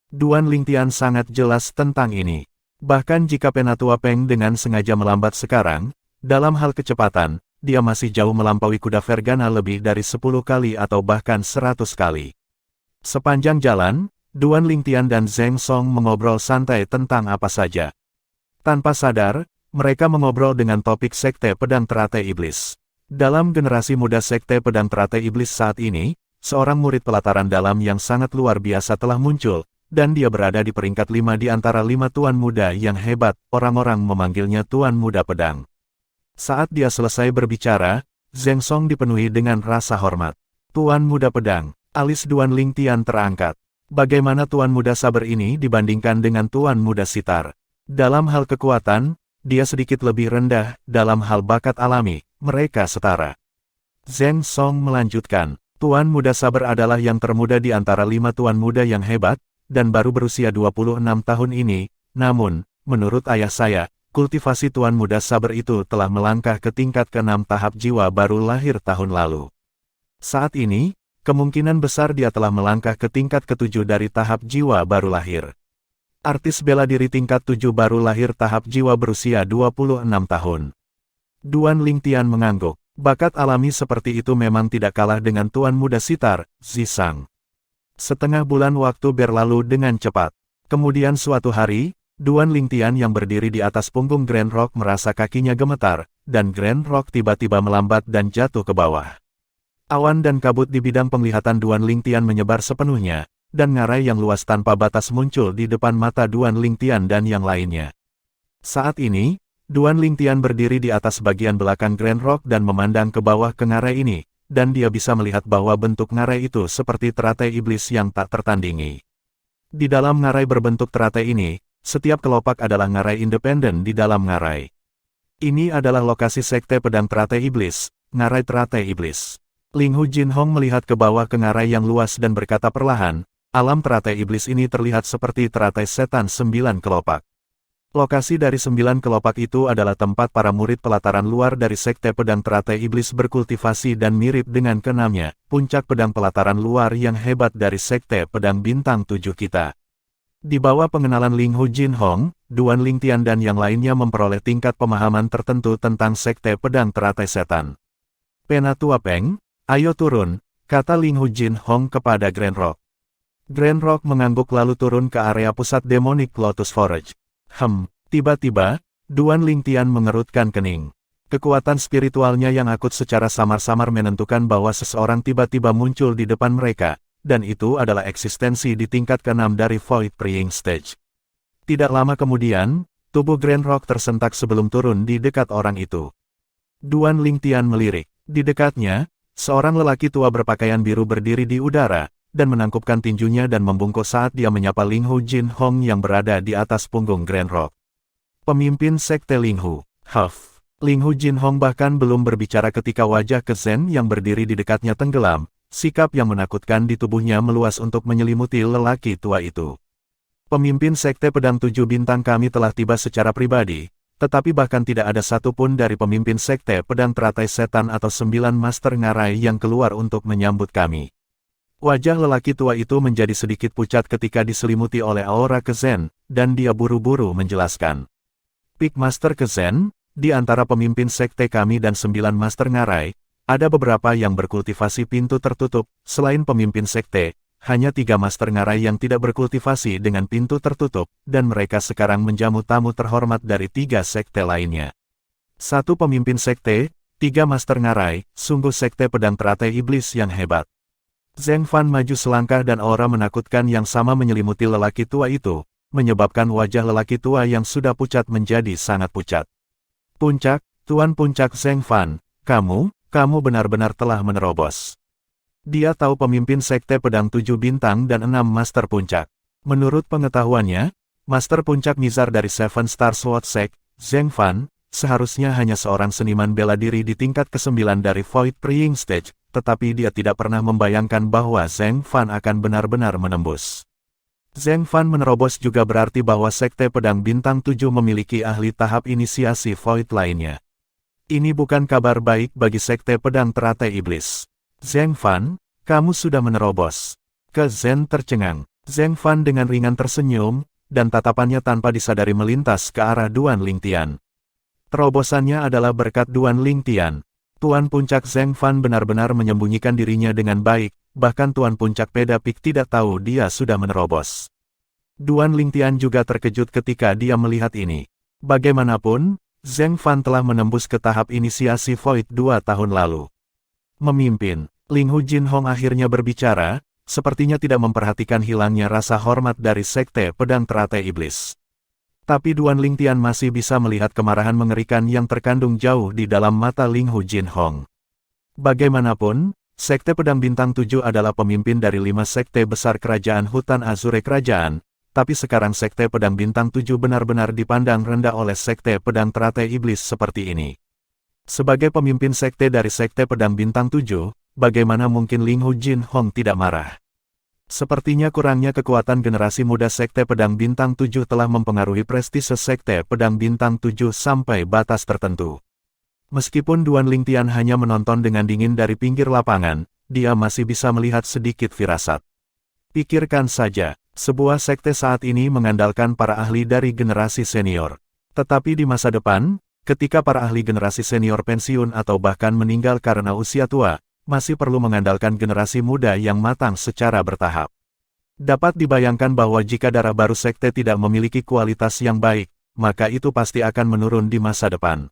Duan Lingtian sangat jelas tentang ini. Bahkan jika Penatua Peng dengan sengaja melambat sekarang, dalam hal kecepatan, dia masih jauh melampaui kuda Fergana lebih dari 10 kali atau bahkan 100 kali. Sepanjang jalan, Duan Lingtian dan Zheng Song mengobrol santai tentang apa saja. Tanpa sadar, mereka mengobrol dengan topik Sekte Pedang Teratai Iblis. Dalam generasi muda Sekte Pedang Teratai Iblis saat ini, seorang murid pelataran dalam yang sangat luar biasa telah muncul, dan dia berada di peringkat 5 di antara 5 tuan muda yang hebat, orang-orang memanggilnya Tuan Muda Pedang. Saat dia selesai berbicara, Zheng Song dipenuhi dengan rasa hormat. Tuan Muda Pedang, alis Duan Lingtian terangkat. Bagaimana Tuan Muda Saber ini dibandingkan dengan Tuan Muda Sitar? Dalam hal kekuatan, dia sedikit lebih rendah, dalam hal bakat alami, mereka setara. Zheng Song melanjutkan, Tuan Muda Saber adalah yang termuda di antara 5 tuan muda yang hebat, dan baru berusia 26 tahun ini, namun, menurut ayah saya, kultivasi Tuan Muda Saber itu telah melangkah ke tingkat ke-6 tahap jiwa baru lahir tahun lalu. Saat ini, kemungkinan besar dia telah melangkah ke tingkat ke-7 dari tahap jiwa baru lahir. Artis bela diri tingkat 7 baru lahir tahap jiwa berusia 26 tahun. Duan Lingtian mengangguk. Bakat alami seperti itu memang tidak kalah dengan Tuan Muda Sitar, Zisang. Setengah bulan waktu berlalu dengan cepat. Kemudian suatu hari, Duan Lingtian yang berdiri di atas punggung Grand Rock merasa kakinya gemetar, dan Grand Rock tiba-tiba melambat dan jatuh ke bawah. Awan dan kabut di bidang penglihatan Duan Lingtian menyebar sepenuhnya, dan ngarai yang luas tanpa batas muncul di depan mata Duan Lingtian dan yang lainnya. Saat ini, Duan Lingtian berdiri di atas bagian belakang Grand Rock dan memandang ke bawah ke ngarai ini, dan dia bisa melihat bahwa bentuk ngarai itu seperti teratai iblis yang tak tertandingi. Di dalam ngarai berbentuk teratai ini, setiap kelopak adalah ngarai independen di dalam ngarai. Ini adalah lokasi Sekte Pedang Teratai Iblis, ngarai teratai iblis. Ling Hu Jinhong melihat ke bawah ke ngarai yang luas dan berkata perlahan, alam teratai iblis ini terlihat seperti teratai setan 9 kelopak. Lokasi dari 9 kelopak itu adalah tempat para murid pelataran luar dari Sekte Pedang Teratai Iblis berkultivasi dan mirip dengan ke-6-nya, puncak pedang pelataran luar yang hebat dari Sekte Pedang Bintang 7 kita. Di bawah pengenalan Ling Hu Jinhong, Duan Lingtian dan yang lainnya memperoleh tingkat pemahaman tertentu tentang Sekte Pedang Teratai Setan. Penatua Peng, ayo turun, kata Ling Hu Jinhong kepada Grand Rock. Grand Rock mengangguk lalu turun ke area pusat Demonic Lotus Forge. Tiba-tiba, Duan Lingtian mengerutkan kening. Kekuatan spiritualnya yang akut secara samar-samar menentukan bahwa seseorang tiba-tiba muncul di depan mereka, dan itu adalah eksistensi di tingkat ke-6 dari Void Praying Stage. Tidak lama kemudian, tubuh Grand Rock tersentak sebelum turun di dekat orang itu. Duan Lingtian melirik. Di dekatnya, seorang lelaki tua berpakaian biru berdiri di udara, dan menangkupkan tinjunya dan membungkuk saat dia menyapa Ling Hu Jinhong yang berada di atas punggung Grand Rock. Pemimpin Sekte Ling Hu, Huff. Ling Hu Jinhong bahkan belum berbicara ketika wajah Kezen yang berdiri di dekatnya tenggelam, sikap yang menakutkan di tubuhnya meluas untuk menyelimuti lelaki tua itu. Pemimpin Sekte Pedang 7 Bintang kami telah tiba secara pribadi, tetapi bahkan tidak ada satupun dari pemimpin Sekte Pedang Teratai Setan atau 9 Master Ngarai yang keluar untuk menyambut kami. Wajah lelaki tua itu menjadi sedikit pucat ketika diselimuti oleh aura Kezen, dan dia buru-buru menjelaskan. Peak Master Kezen, di antara pemimpin sekte kami dan 9 Master Ngarai, ada beberapa yang berkultivasi pintu tertutup, selain pemimpin sekte, hanya 3 Master Ngarai yang tidak berkultivasi dengan pintu tertutup, dan mereka sekarang menjamu tamu terhormat dari 3 sekte lainnya. 1 pemimpin sekte, 3 Master Ngarai, sungguh Sekte Pedang Teratai Iblis yang hebat. Zheng Fan maju selangkah dan aura menakutkan yang sama menyelimuti lelaki tua itu, menyebabkan wajah lelaki tua yang sudah pucat menjadi sangat pucat. Puncak, Tuan Puncak Zheng Fan, kamu benar-benar telah menerobos. Dia tahu pemimpin Sekte Pedang 7 Bintang dan 6 Master Puncak. Menurut pengetahuannya, Master Puncak Nizar dari Seven Star Sword Sect, Zheng Fan, seharusnya hanya seorang seniman bela diri di tingkat ke-9 dari Void Praying Stage, tetapi dia tidak pernah membayangkan bahwa Zheng Fan akan benar-benar menembus. Zheng Fan menerobos juga berarti bahwa Sekte Pedang Bintang 7 memiliki ahli tahap inisiasi Void lainnya. Ini bukan kabar baik bagi Sekte Pedang Teratai Iblis. Zheng Fan, kamu sudah menerobos. Ke Zen tercengang. Zheng Fan dengan ringan tersenyum, dan tatapannya tanpa disadari melintas ke arah Duan Lingtian. Terobosannya adalah berkat Duan Lingtian. Tuan Puncak Zheng Fan benar-benar menyembunyikan dirinya dengan baik, bahkan Tuan Puncak Pedapik tidak tahu dia sudah menerobos. Duan Lingtian juga terkejut ketika dia melihat ini. Bagaimanapun, Zheng Fan telah menembus ke tahap inisiasi Void 2 tahun lalu. Memimpin, Ling Hu Jinhong akhirnya berbicara, sepertinya tidak memperhatikan hilangnya rasa hormat dari Sekte Pedang Teratai Iblis. Tapi Duan Lingtian masih bisa melihat kemarahan mengerikan yang terkandung jauh di dalam mata Ling Hu Jinhong. Bagaimanapun, Sekte Pedang Bintang 7 adalah pemimpin dari 5 sekte besar kerajaan Hutan Azure Kerajaan, tapi sekarang Sekte Pedang Bintang 7 benar-benar dipandang rendah oleh Sekte Pedang Teratai Iblis seperti ini. Sebagai pemimpin sekte dari Sekte Pedang Bintang 7, bagaimana mungkin Ling Hu Jinhong tidak marah? Sepertinya kurangnya kekuatan generasi muda Sekte Pedang Bintang 7 telah mempengaruhi prestise Sekte Pedang Bintang 7 sampai batas tertentu. Meskipun Duan Lingtian hanya menonton dengan dingin dari pinggir lapangan, dia masih bisa melihat sedikit firasat. Pikirkan saja, sebuah sekte saat ini mengandalkan para ahli dari generasi senior. Tetapi di masa depan, ketika para ahli generasi senior pensiun atau bahkan meninggal karena usia tua, masih perlu mengandalkan generasi muda yang matang secara bertahap. Dapat dibayangkan bahwa jika darah baru sekte tidak memiliki kualitas yang baik, maka itu pasti akan menurun di masa depan.